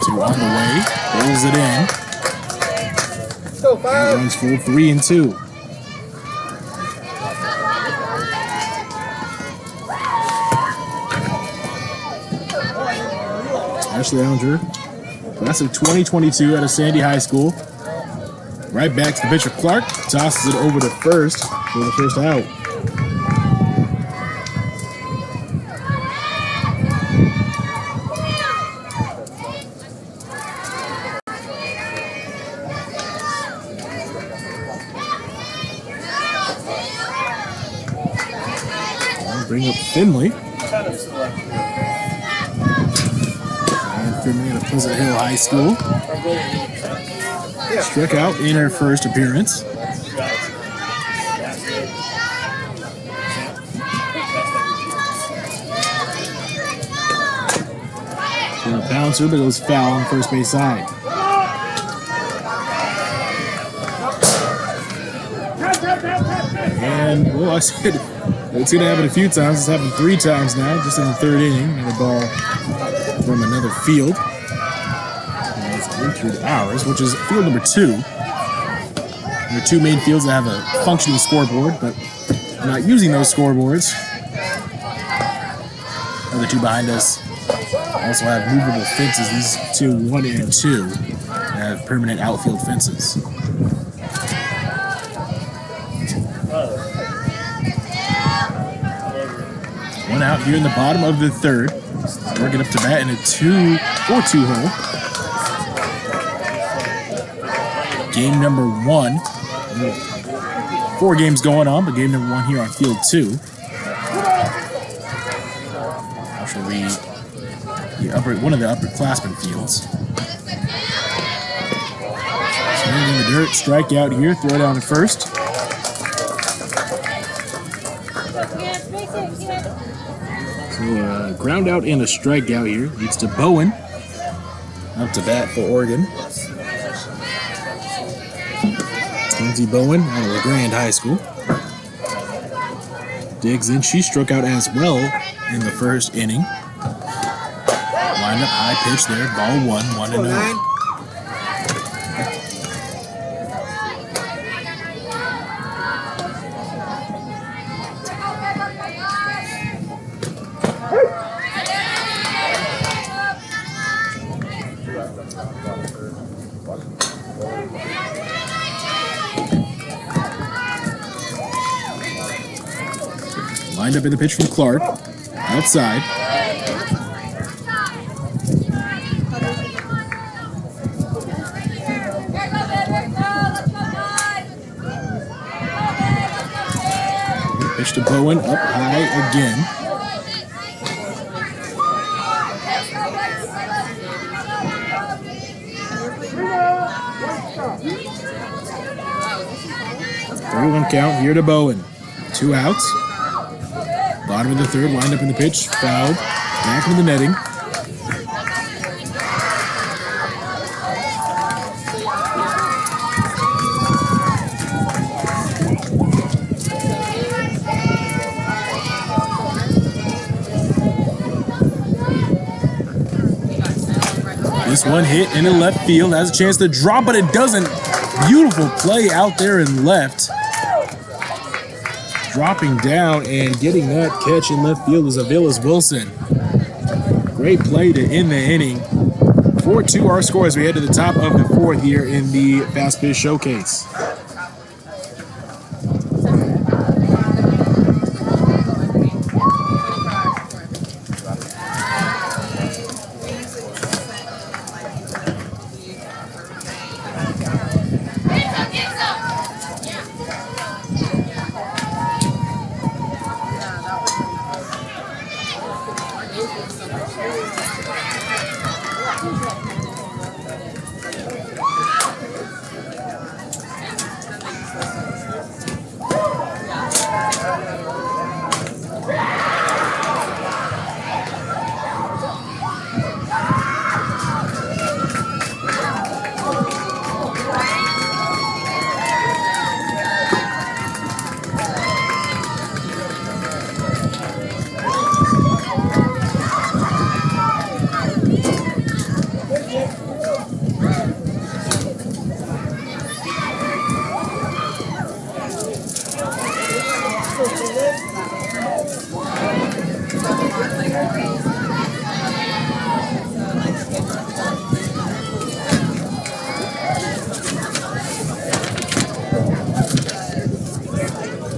Two on the way, pulls it in. And runs full, 3-2. Ashley Allinger, class of 2022 out of Sandy High School. Right back to the pitcher Clark, tosses it over to first for the first out. Bring up Finley. And Finley at Pleasant Hill High School. Struck out in her first appearance. She's a bouncer, but it was foul on first base side. And, well, I said, it's going to happen a few times. It's happened 3 times now, just in the third inning. And a ball from another field. And it's entered ours, which is field number 2. There are 2 main fields that have a functioning scoreboard, but we're not using those scoreboards. The other 2 behind us also have movable fences. These 2, 1 and 2, have permanent outfield fences. One out here in the bottom of the third. Working up to bat in a 4-2 hole. Game number 1. 4 games going on, but game number 1 here on field 2. Actually, one of the upperclassmen fields. Swing in the dirt, strikeout here, throw down to first. So ground out and a strikeout here. Leads to Bowen. Up to bat for Oregon. Lindsay Bowen out of LeGrand High School. Digs in. She struck out as well in the first inning. Lined up high pitch there. Ball 1-0. Lined up in the pitch from Clark. Outside. Pitch to Bowen. Up high again. One count here to Bowen. 2 outs. Bottom of the third, lined up in the pitch, fouled, back into the netting. This one hit in the left field, has a chance to drop, but it doesn't. Beautiful play out there in left. Dropping down and getting that catch in left field is Avilas Wilson. Great play to end the inning. 4-2 our score as we head to the top of the 4th here in the FastPitch Showcase.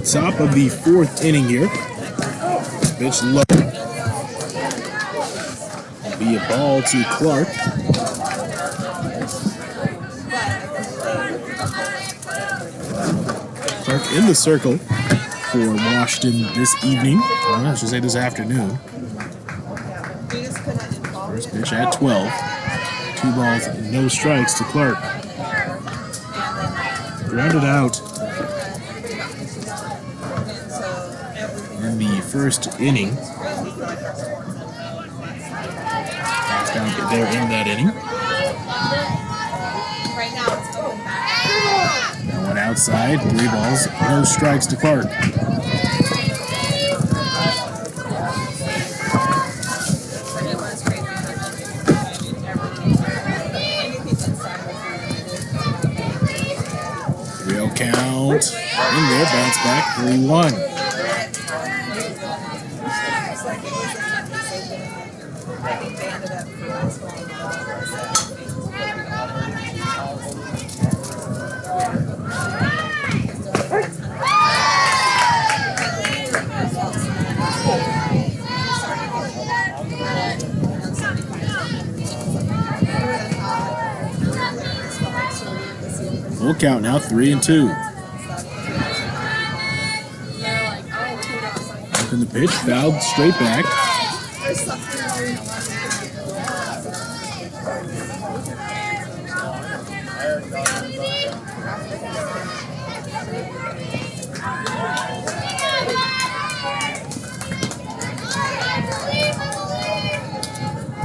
top of the fourth inning here. Pitch low. Be a ball to Clark. Clark in the circle for Washington this evening. I should say this afternoon. First pitch at 12. 2 balls, no strikes to Clark. Grounded out in the first inning. Down there in that inning. That one outside, 3 balls, no strikes to Clark. Real count in there, bounce back, 3-1. Full count now, 3-2. Up in the pitch, fouled straight back.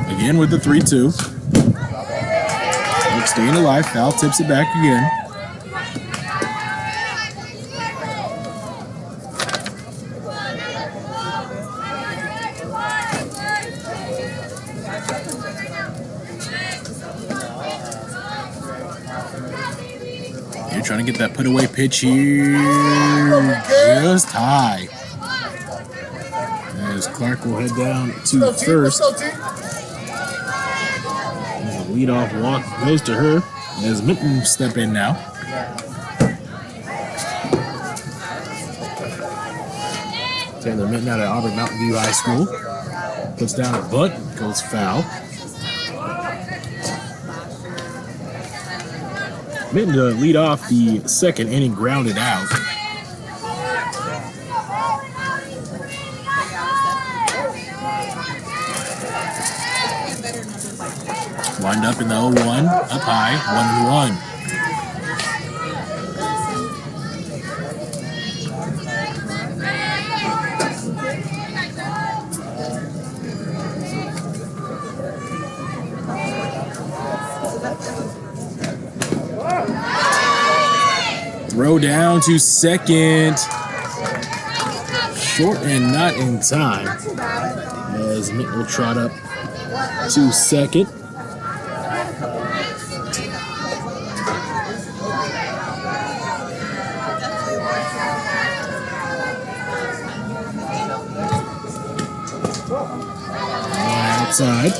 Again with the 3-2. Staying alive, foul tips it back again. You're trying to get that put away pitch here. Just high. As Clark will head down to first. Leadoff walk goes to her as Minton step in now. Taylor Minton out of Auburn Mountain View High School. Puts down a bunt, goes foul. Minton to lead off the second inning, grounded out. Wind up in the 0-1, up high, 1-1. Throw down to second. Short and not in time. As Mitt will trot up to second. Outside.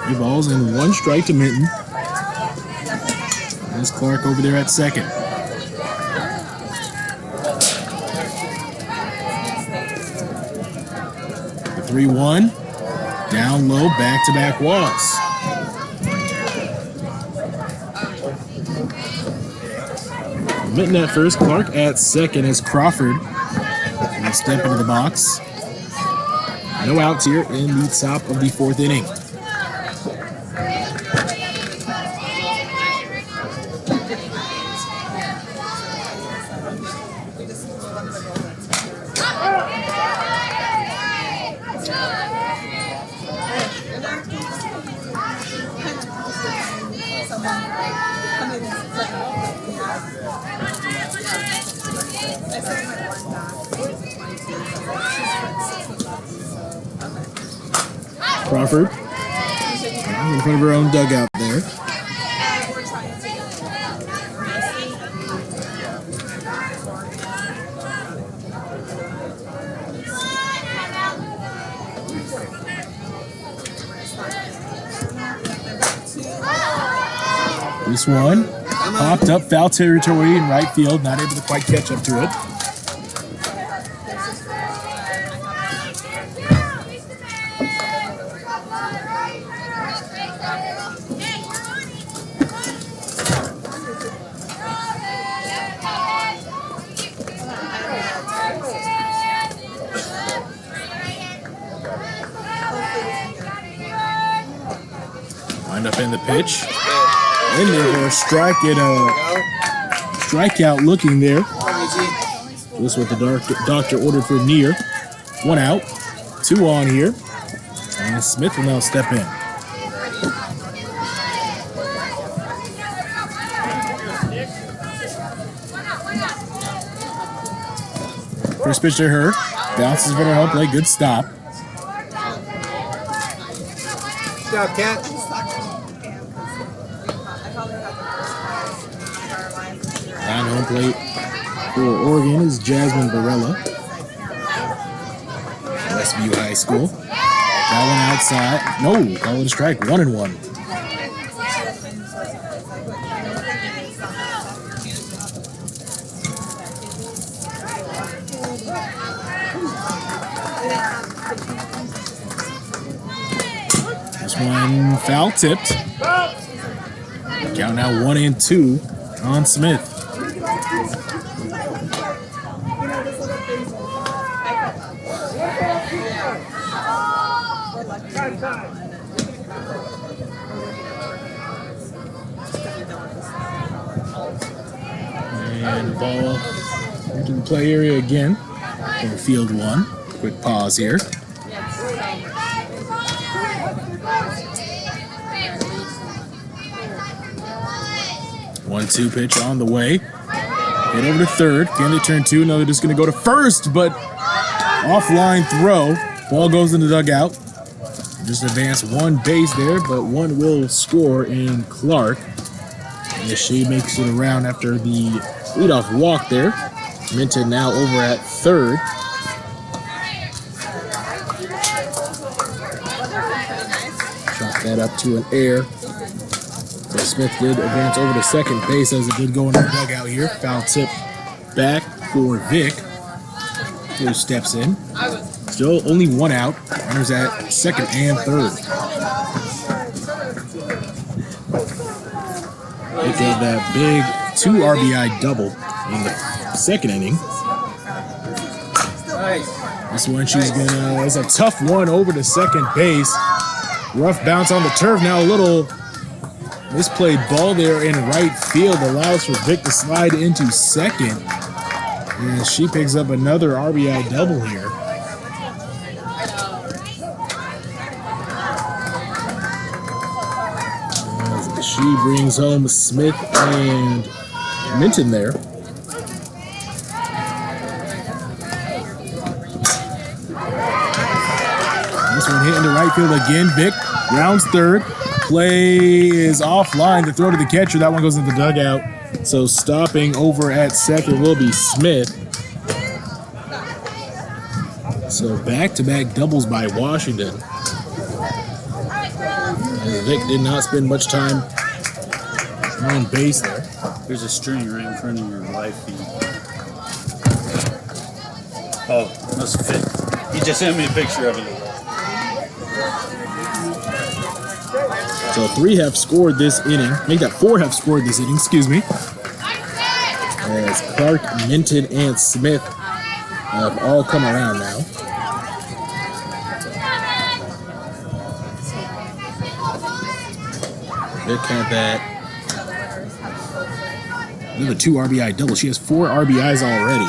3 balls and 1 strike to Minton. There's Clark over there at second. The 3-1. Down low, back-to-back walks. Minton at first, Clark at second as Crawford will step into the box. No outs here in the top of the 4th inning. Crawford in front of her own dugout there. This one Popped up, foul territory in right field, not able to quite catch up to it. Wind up in the pitch. In there for a strike and a strikeout looking there. Just what the doctor ordered for near. 1 out, 2 on here. And Smith will now step in. First pitch to her. Bounces for the home plate. Good stop. Good job, Cat. On home plate for Oregon is Jasmine Barella. Westview High School. That one outside. No, call it a strike. 1-1. This one foul tipped. Count now 1-2 on Smith. And the ball into the play area again for field 1. Quick pause here. One-two pitch on the way. Hit over to third. Can they turn 2? No, they're just going to go to first, but offline throw. Ball goes in the dugout. Just advance 1 base there, but 1 will score in Clark. As she makes it around after the leadoff walk there. Minton now over at third. Shot that up to an air. So Smith did advance over to second base as it did go in the dugout here. Foul tip back for Vic, who steps in. Still only 1 out. Runners at second and third. Vic had that big 2 RBI double in the second inning. This one she's gonna, it's a tough one over to second base. Rough bounce on the turf. Now a little misplayed ball there in right field allows for Vic to slide into second. And she picks up another RBI double here. As she brings home Smith and Minton there. This one hit into right field again. Vic rounds third. Play is offline. The throw to the catcher. That one goes in the dugout. So stopping over at second will be Smith. So back-to-back doubles by Washington. As Vic did not spend much time on base there. There's a string right in front of your live feed. Oh, must fit. He just sent me a picture of it. So 3 have scored this inning. Make that 4 have scored this inning, excuse me. As Clark, Minton, and Smith have all come around now. Vic had that another 2 RBI double. She has 4 RBIs already.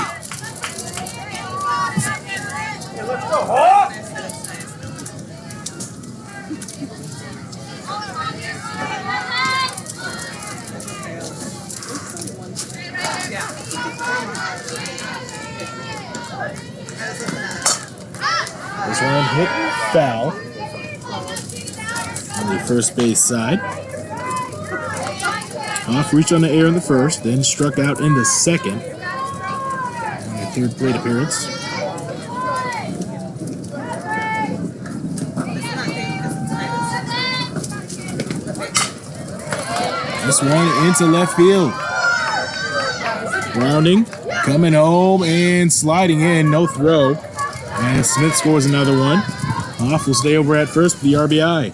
This one hit foul on the first base side. Off reach on the air in the first, then struck out in the second. On the third plate appearance. This one into left field. Grounding, coming home and sliding in, no throw. And Smith scores another one. Hoff will stay over at first for the RBI.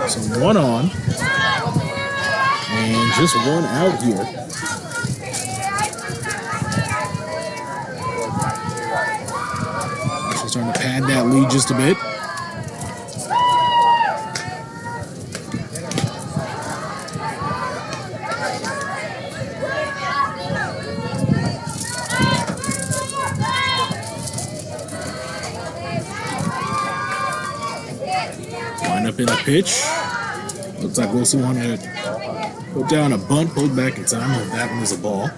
So one on. And just one out here. Actually starting to pad that lead just a bit. Line up in a pitch. Looks like Wilson wanted to put down a bunt, pulled back in time. That one was a ball.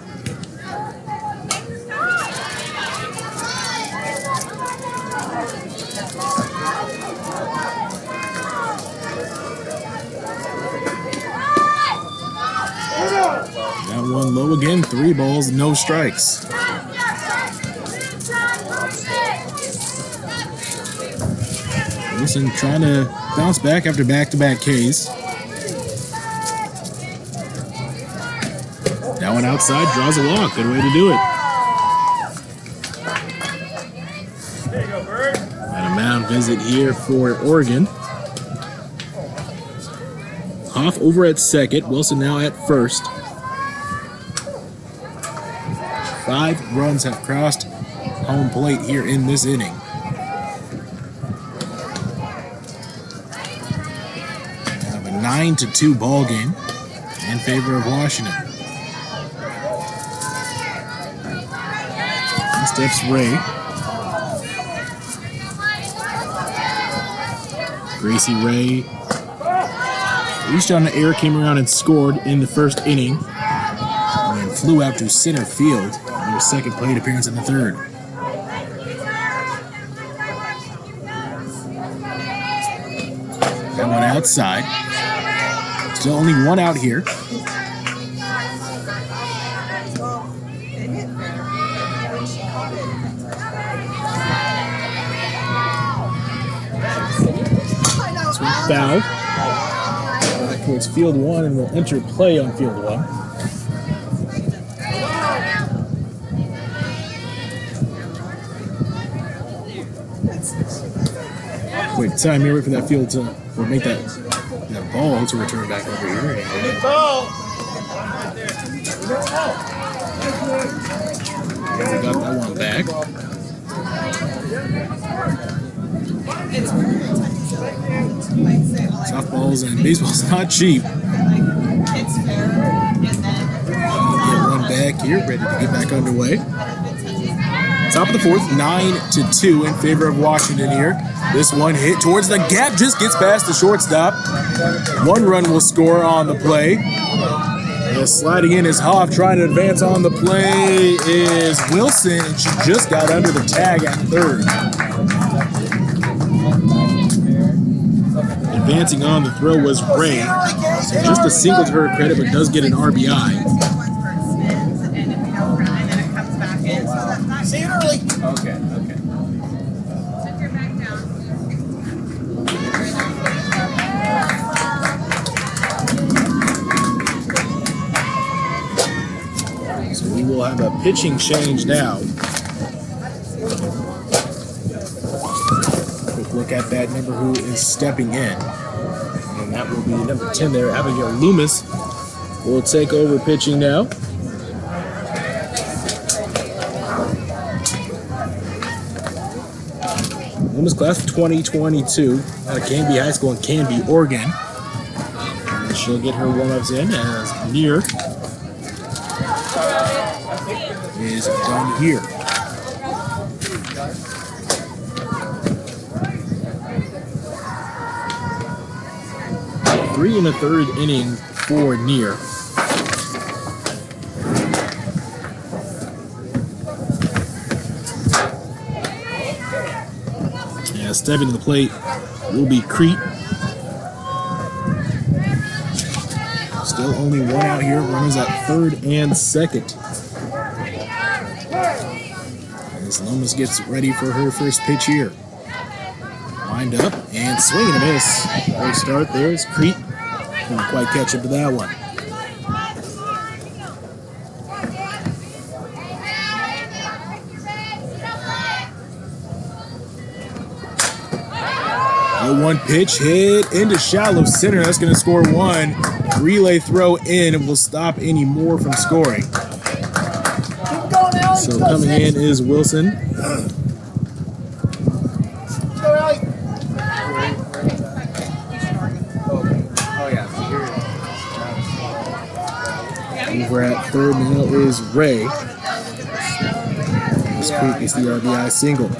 That one low again, 3 balls, no strikes. Wilson trying to bounce back after back-to-back Ks. That one outside, draws a walk. Good way to do it. There you go, Bird. And a mound visit here for Oregon. Hoff over at second. Wilson now at first. 5 runs have crossed home plate here in this inning. Have a 9-2 ball game in favor of Washington. In steps Ray. Gracie Ray reached on the air, came around and scored in the first inning, and then flew out to center field. Their second plate appearance in the third. That one outside. Still only one out here. This one's foul. Back towards field 1 and will enter play on field 1. Quick time here, wait for that field to, or make that ball to return back over here. And we got that one back. Softballs and baseball's not cheap. Get one back here, ready to get back underway. Top of the fourth, 9-2 in favor of Washington here. This one hit towards the gap, just gets past the shortstop. 1 run will score on the play. And sliding in is Hoff, trying to advance on the play is Wilson, and she just got under the tag at third. Advancing on the throw was Ray. So just a single to her credit, but does get an RBI. See you early. Okay. So we will have a pitching change now. Quick look at that number who is stepping in. And that will be number 10 there. Abigail Loomis will take over pitching now. Loomis class of 2022 out of Canby High School in Canby, Oregon. And she'll get her warm-ups in as Near is done here. Three in the third inning for Near. Yeah, stepping to the plate will be Crete. Still only one out here. Runners at third and second. as Lomas gets ready for her first pitch here. Wind up and swing and a miss. Great start there is Crete. Couldn't quite catch up to that one. 0-1 pitch hit into shallow center. That's going to score one. Relay throw in will stop any more from scoring. So coming in is Wilson. Over at third now is Ray. This Creek is the RBI single.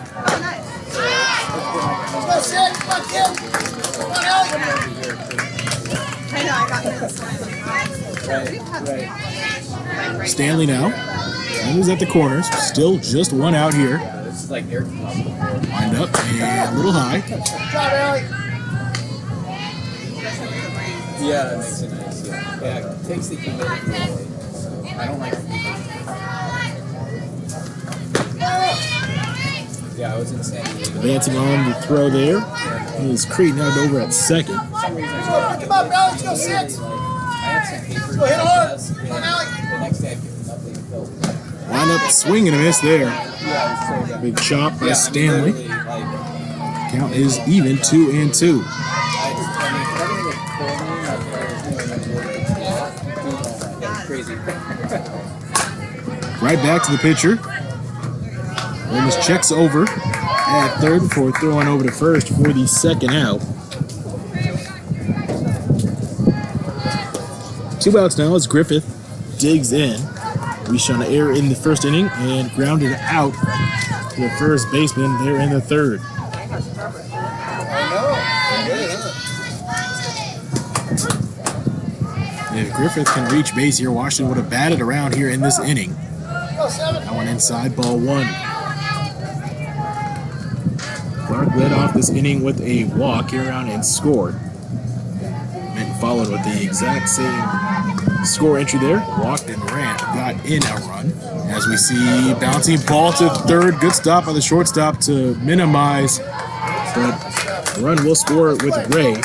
Stanley now. Stanley's at the corners. Still just one out here. Wind up and a little high. Yeah, that makes it nice. Yeah, it takes the humidity away. So I don't like the Yeah, I was in San Diego. Advancing on the throw there is Creed now over at second. Come on, bro, let's go sit. I had some papers. Go hit hard. Come on, Alec. The next day I picked up the film. Wind up, swing and a miss there. Yeah, it was so good. Big chop by Stanley. Literally, like, Count is even, 2-2. Crazy. Right back to the pitcher. Lomas checks over at third before throwing over to first for the second out. 2 outs now as Griffith digs in. Reached on an error in the first inning and grounded out to the first baseman there in the third. If Griffith can reach base here, Washington would have batted around here in this inning. That one inside, ball one. Clark led off this inning with a walk here around and scored. And followed with the exact same score entry there. Walked and ran, got in a run. As we see bouncing ball to third. Good stop by the shortstop to minimize. But the run will score with Ray.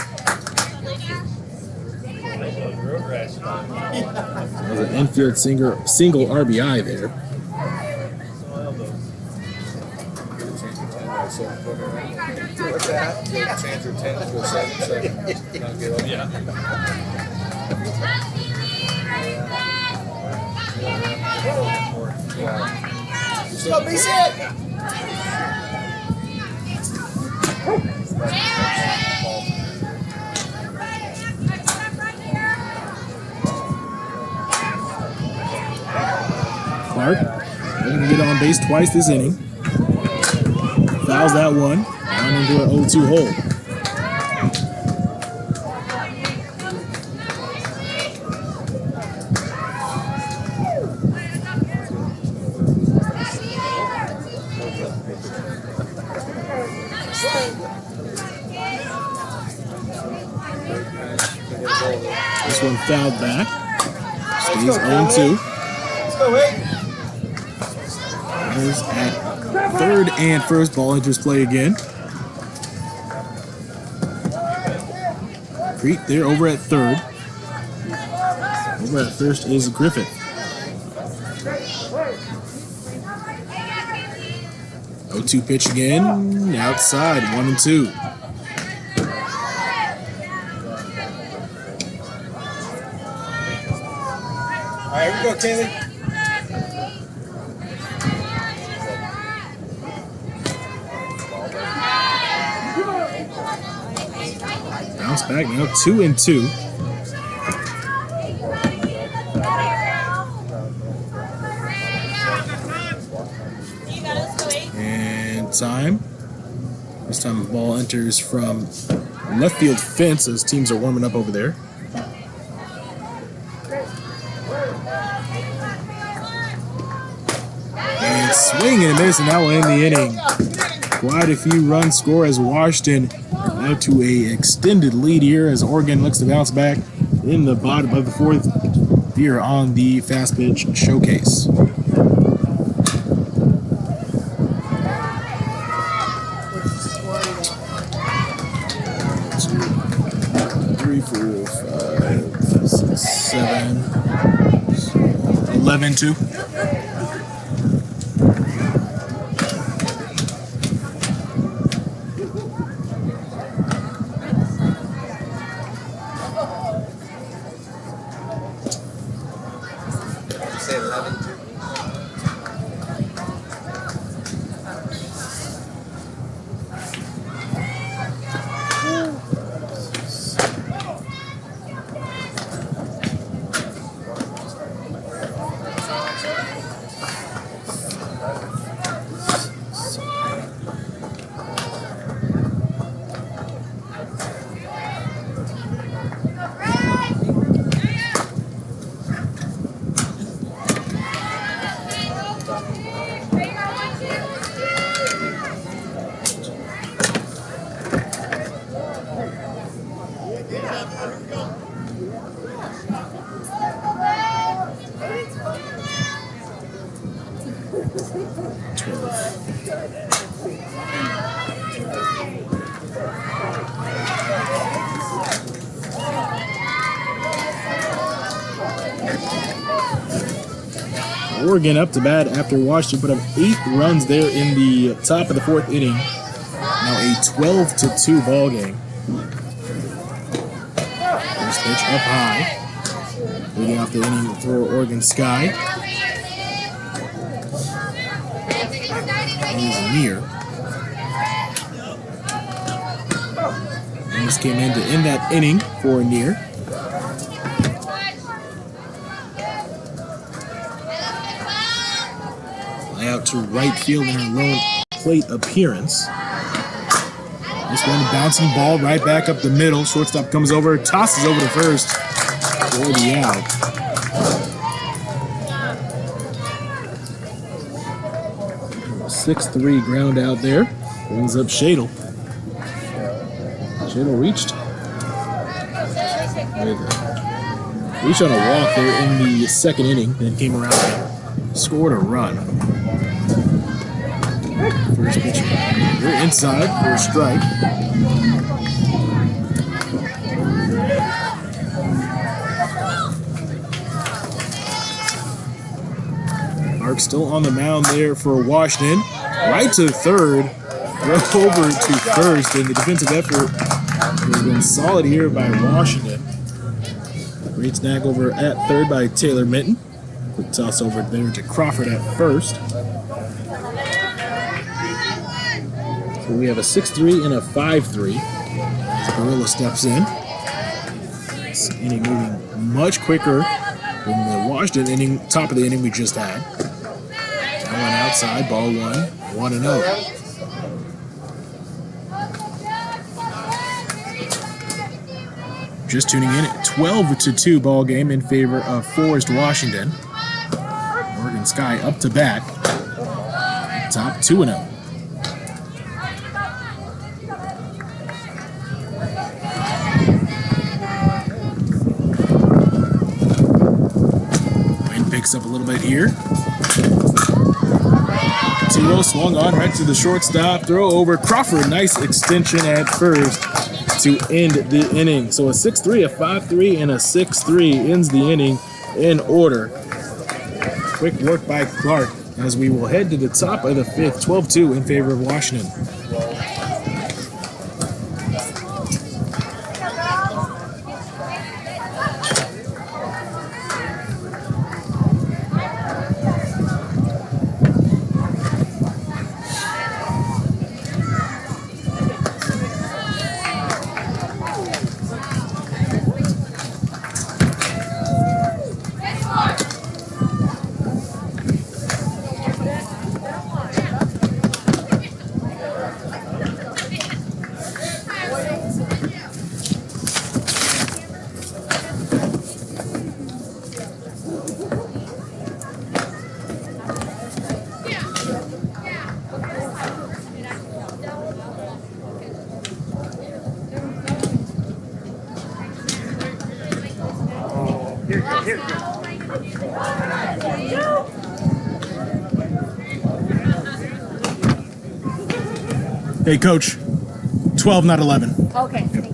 An infield single RBI there. What's that? Change your 10 to a 7. Yeah. Let's go, base hit. Clark looking to get on base twice this inning. Fouls that one. Down into an 0-2 hole. This one fouled back. Stays 0-2. Runners at third and first. Ball enters play again. Crete there over at third. Over at first is Griffith. 0-2 pitch again. Outside, 1-2. All right, here we go, Kaylee. Bounce back now, 2-2. And time. This time the ball enters from left field fence as teams are warming up over there. And swing and a miss, and that will end the inning. Quite a few runs score as Washington out to a extended lead here as Oregon looks to bounce back in the bottom of the fourth here on the Fast Pitch Showcase. 11-2. Say 11-2. Oregon up to bat after Washington put up 8 runs there in the top of the 4th inning. Now a 12-2 ball game. First pitch up high. Leading off the inning for Oregon Sky is near. And this came in to end that inning for near. Out to right field in her lone plate appearance. This one bouncing ball right back up the middle. Shortstop comes over, tosses over to first for the out. A 6-3 ground out there. Brings up Shadle. Shadle reached on a walk there in the 2nd inning, then came around and scored a run. First pitch, we're inside for a strike. Mark still on the mound there for Washington. Right to third, throw over to first, and the defensive effort has been solid here by Washington. Great snag over at third by Taylor Minton. Quick toss over there to Crawford at first. So we have a 6-3 and a 5-3. Barilla steps in. This inning moving much quicker than the Washington inning, top of the inning we just had. That one outside, ball 1-0. Just tuning in, 12-2 ball game in favor of Forest Washington. Oregon Sky up to bat. Top 2-0. Picks up a little bit here. 2-0 swung on right to the shortstop. Throw over Crawford. Nice extension at first to end the inning. So a 6-3, a 5-3, and a 6-3 ends the inning in order. Quick work by Clark as we will head to the top of the 5th, 12-2 in favor of Washington. Hey, Coach, 12, not 11. Okay, thank you.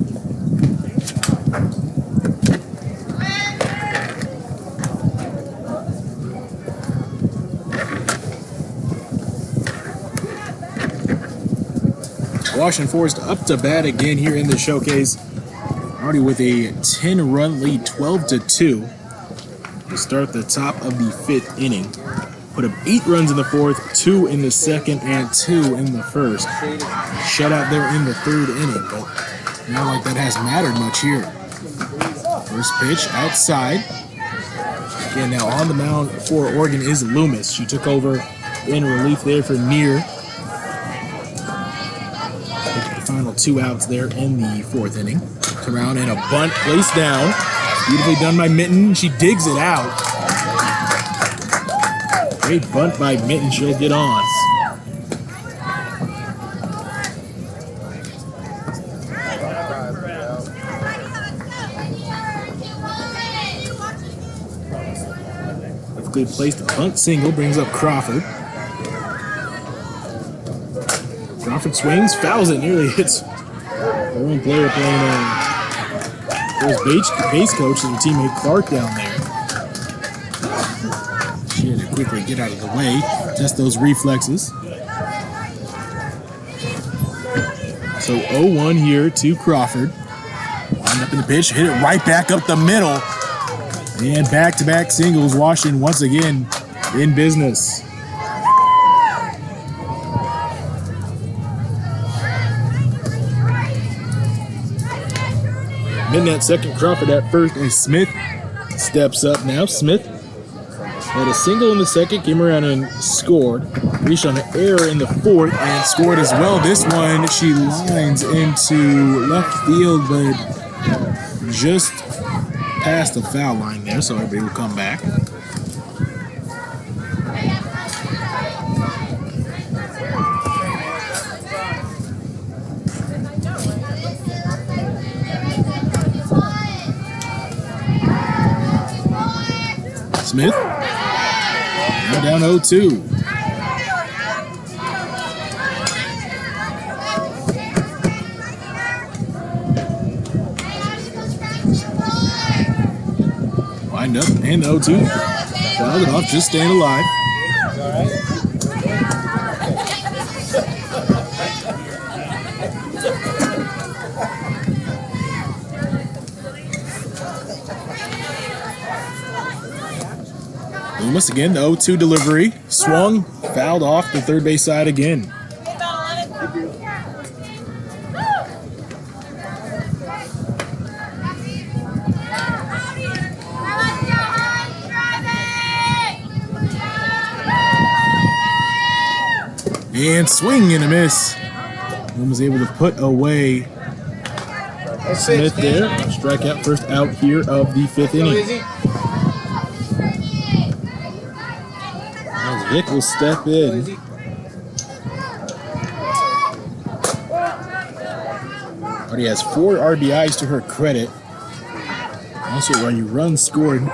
Washington Forest up to bat again here in the showcase. Already with a 10-run lead, 12-2. To start the top of the 5th inning. Put up 8 runs in the 4th, 2 in the 2nd, and 2 in the 1st. Shutout there in the 3rd inning, but not like that has mattered much here. First pitch outside. Again, now on the mound for Oregon is Loomis. She took over in relief there for Neer. The final 2 outs there in the 4th inning. Come around and a bunt placed down. Beautifully done by Mitten. She digs it out. Great bunt by Mitten. She'll get on. Perfectly placed bunt single. Brings up Crawford. Crawford swings. Fouls it. Nearly hits their own player playing there's base coach and teammate Clark down there. She had to quickly get out of the way, test those reflexes. So 0-1 here to Crawford. Lined up in the pitch, hit it right back up the middle. And back-to-back singles, Washington once again in business. In that second, Crawford at first, and Smith steps up now. Smith had a single in the second, came around and scored. Reached on an error in the 4th and scored as well. This one, she lines into left field, but just past the foul line there, so everybody will come back. Smith, now down 0-2. Wind up and 0-2. Fouled it off, just staying alive. Loomis again, the 0-2 delivery. Swung, fouled off the third base side again. And swing and a miss. Loomis able to put away Smith there. Strikeout, first out here of the 5th inning. Vic will step in. Already has 4 RBIs to her credit. Also, when you run scored in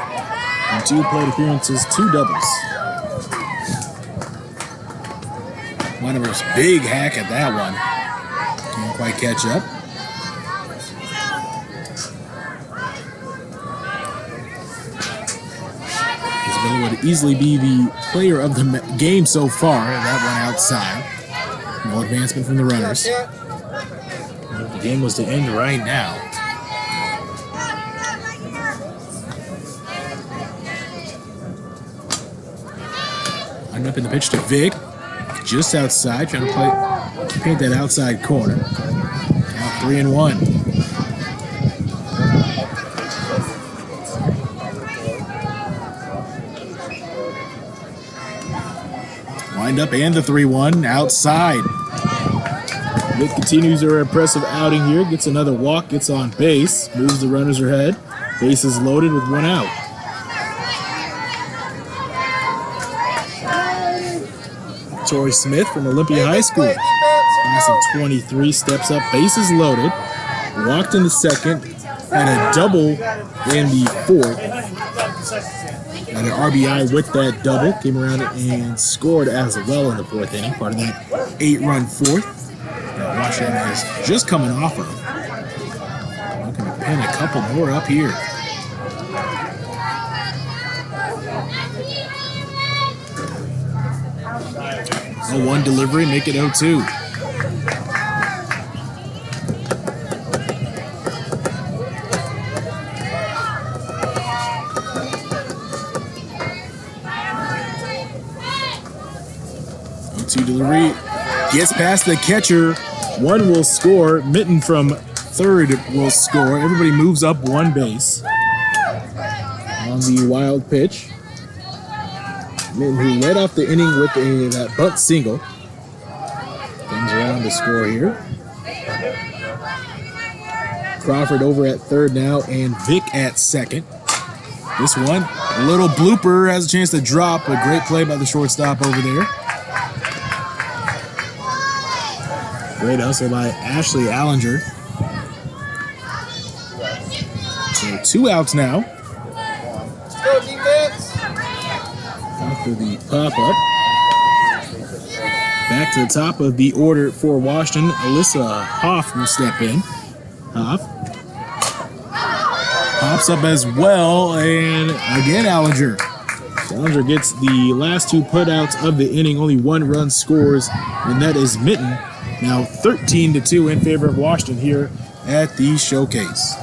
2 plate appearances, 2 doubles. One of us big hack at that one. Can't quite catch up. Would easily be the player of the game so far. That one outside. No advancement from the runners. The game was to end right now. Lined up in the pitch to Vic. Just outside, trying to paint that outside corner. Now 3-1. Wind up and the 3-1 outside. Vic continues her impressive outing here. Gets another walk, gets on base, moves the runners ahead. Base is loaded with 1 out. Tori Smith from Olympia High School. Class of 23 steps up, bases loaded. Walked in the 2nd, and a double in the 4th. And an RBI with that double. Came around and scored as well in the 4th inning. Part of that 8-run 4th that Washington is just coming off of. Looking to pin a couple more up here. Oh, 1 delivery, make it 0-2. 2 delivery. Gets past the catcher. One will score. Mitten from third will score. Everybody moves up one base on the wild pitch. Mitten, who led off the inning with that bunt single, comes around to score here. Crawford over at third now, and Vic at second. This one, a little blooper, has a chance to drop. A great play by the shortstop over there. Great hustle by Ashley Allinger. So 2 outs now. After the pop-up. Back to the top of the order for Washington. Alyssa Hoff will step in. Hoff pops up as well, and again Allinger. Allinger gets the last 2 putouts of the inning. Only 1 run scores, and that is Mitten. Now 13-2 in favor of Washington here at the showcase.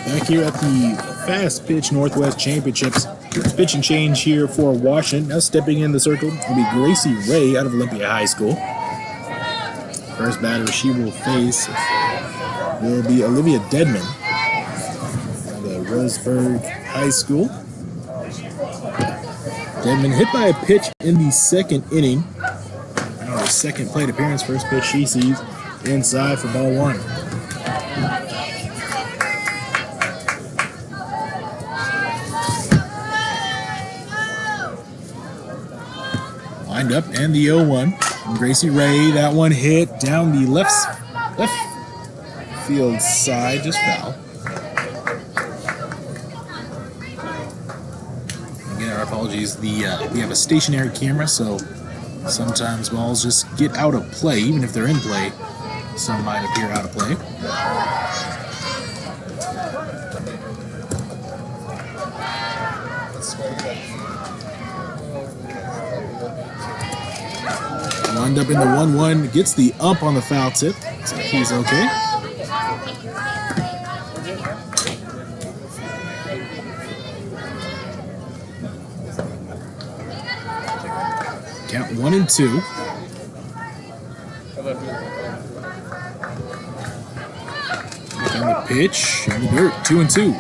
Back here at the FastPitch Northwest Championships, pitch and change here for Washington. Now stepping in the circle will be Gracie Ray out of Olympia High School. First batter she will face will be Olivia Dedman out of Roseburg High School. Dedman hit by a pitch in the second inning. Now her second plate appearance, first pitch she sees inside for ball 1. Lined up and the 0-1 from Gracie Ray. That one hit down the left field side, just foul. Again, our apologies. We have a stationary camera, so sometimes balls just get out of play, even if they're in play. Some might appear out of play. Lined up in the 1-1, gets the ump on the foul tip, so he's okay. Count 1-2. On the pitch, in the dirt, 2-2.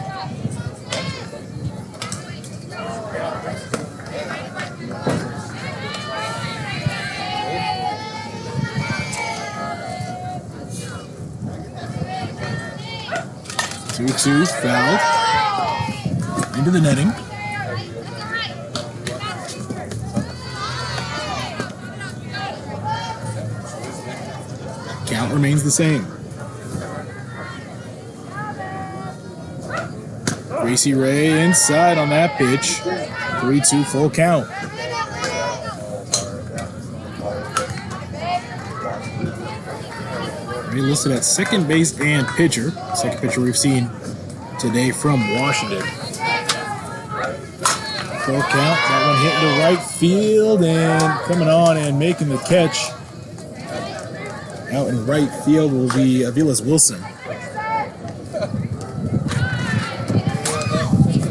2-2, fouled. Into the netting. Count remains the same. Gracie Ray inside on that pitch. 3-2 full count. Ray listed at second base and pitcher. Second pitcher we've seen today from Washington. Full count. That one hit into right field and coming on and making the catch out in right field will be Aviles Wilson.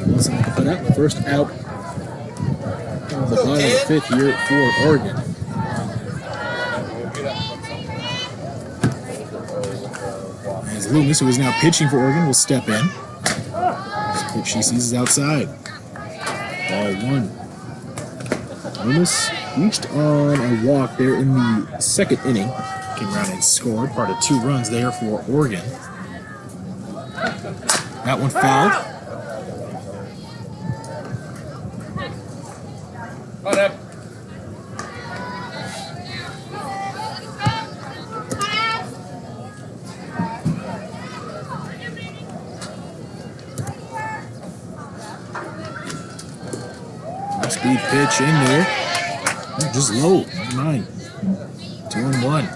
Wilson will put up the first out of the bottom of the fifth here for Oregon. As Loomis, who is now pitching for Oregon, will step in. This pitch she sees is outside. Ball one. Loomis reached on a walk there in the second inning. Came around and scored, part of 2 runs there for Oregon. That one fouled. On up. Speed pitch in there. Just low. Never mind. 2-1.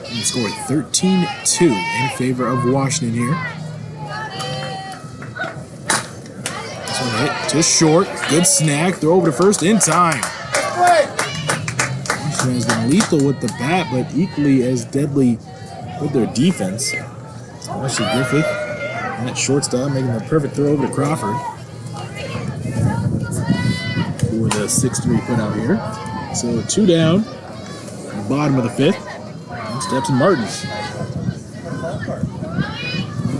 And scored 13-2 in favor of Washington here. This one hit to short. Good snag. Throw over to first in time. Washington has been lethal with the bat, but equally as deadly with their defense. Especially Griffith and that shortstop making the perfect throw over to Crawford. For the 6-3 put out here. So 2 down. At the bottom of the 5th. Steps and Martins.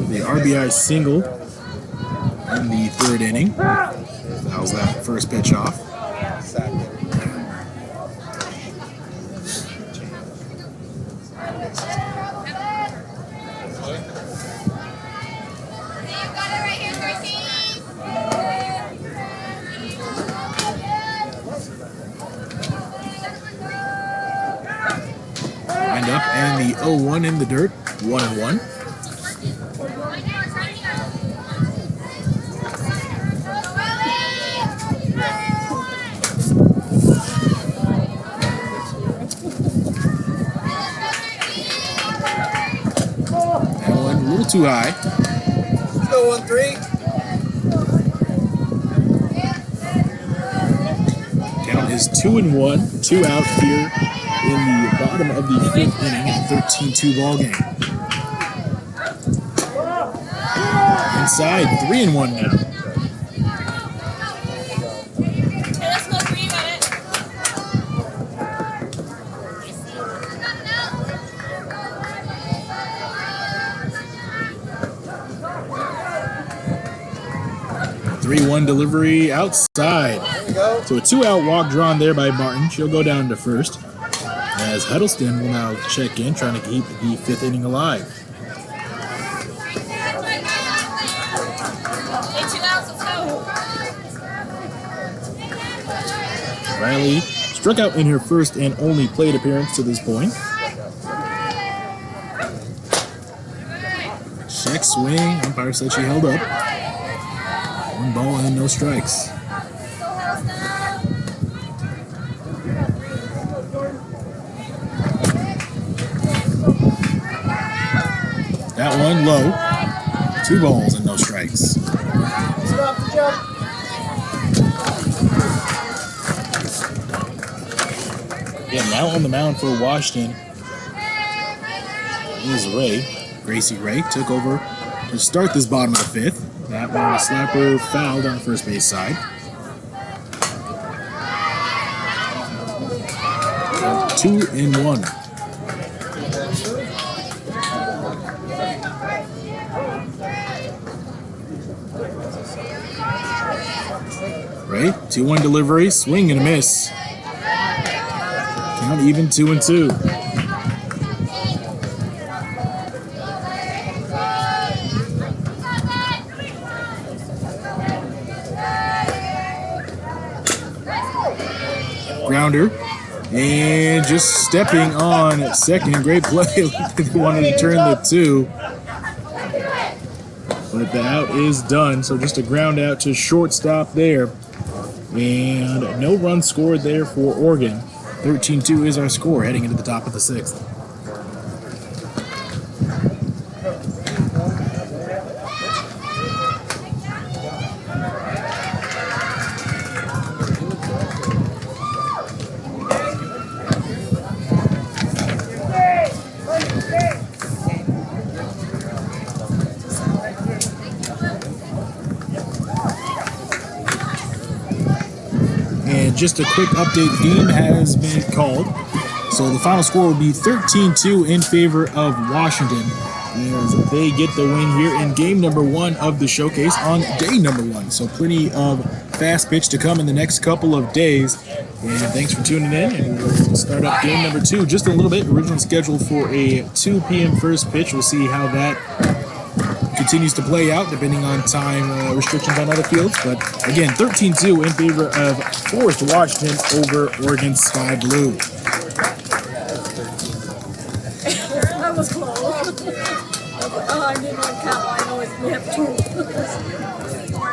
The RBI single in the 3rd inning. Fouls that first pitch off. Wind up and the 0-1 in the dirt. 1-1. That one a little too high. Let's go 1-3. Count is 2-1. 2 out here in the bottom of the 5th inning in a 13-2 ball game. Inside, 3-1 now. Hey, let's go 3 minutes. A 3-1 delivery outside. So a 2-out walk drawn there by Martin. She'll go down to first. As Huddleston will now check in, trying to keep the 5th inning alive. Hey, 2 outs, let's go. Riley struck out in her first and only plate appearance to this point. Check swing. Umpire said she held up. 1 ball and no strikes. That one low. 2 balls and no strikes. Yeah, now on the mound for Washington is Ray. Gracie Ray took over to start this bottom of the 5th. That one, a slapper fouled on the first base side. So 2-1. Right, 2-1 delivery, swing and a miss. Count even 2-2. Grounder. And just stepping on second. Great play. They wanted to turn the 2. But the out is done. So just a ground out to shortstop there. And no run scored there for Oregon. 13-2 is our score heading into the top of the 6th. And just a quick update, the game has been called. So the final score will be 13-2 in favor of Washington as they get the win here in game number 1 of the showcase on day number 1. So plenty of fast pitch to come in the next couple of days. And thanks for tuning in, and we'll start up game number 2 just in a little bit. Originally scheduled for a 2 p.m. first pitch. We'll see how that continues to play out depending on time restrictions on other fields. But again, 13-2 in favor of Forest Washington over Oregon Sky Blue. That was close. I didn't want to count. I know we have 2.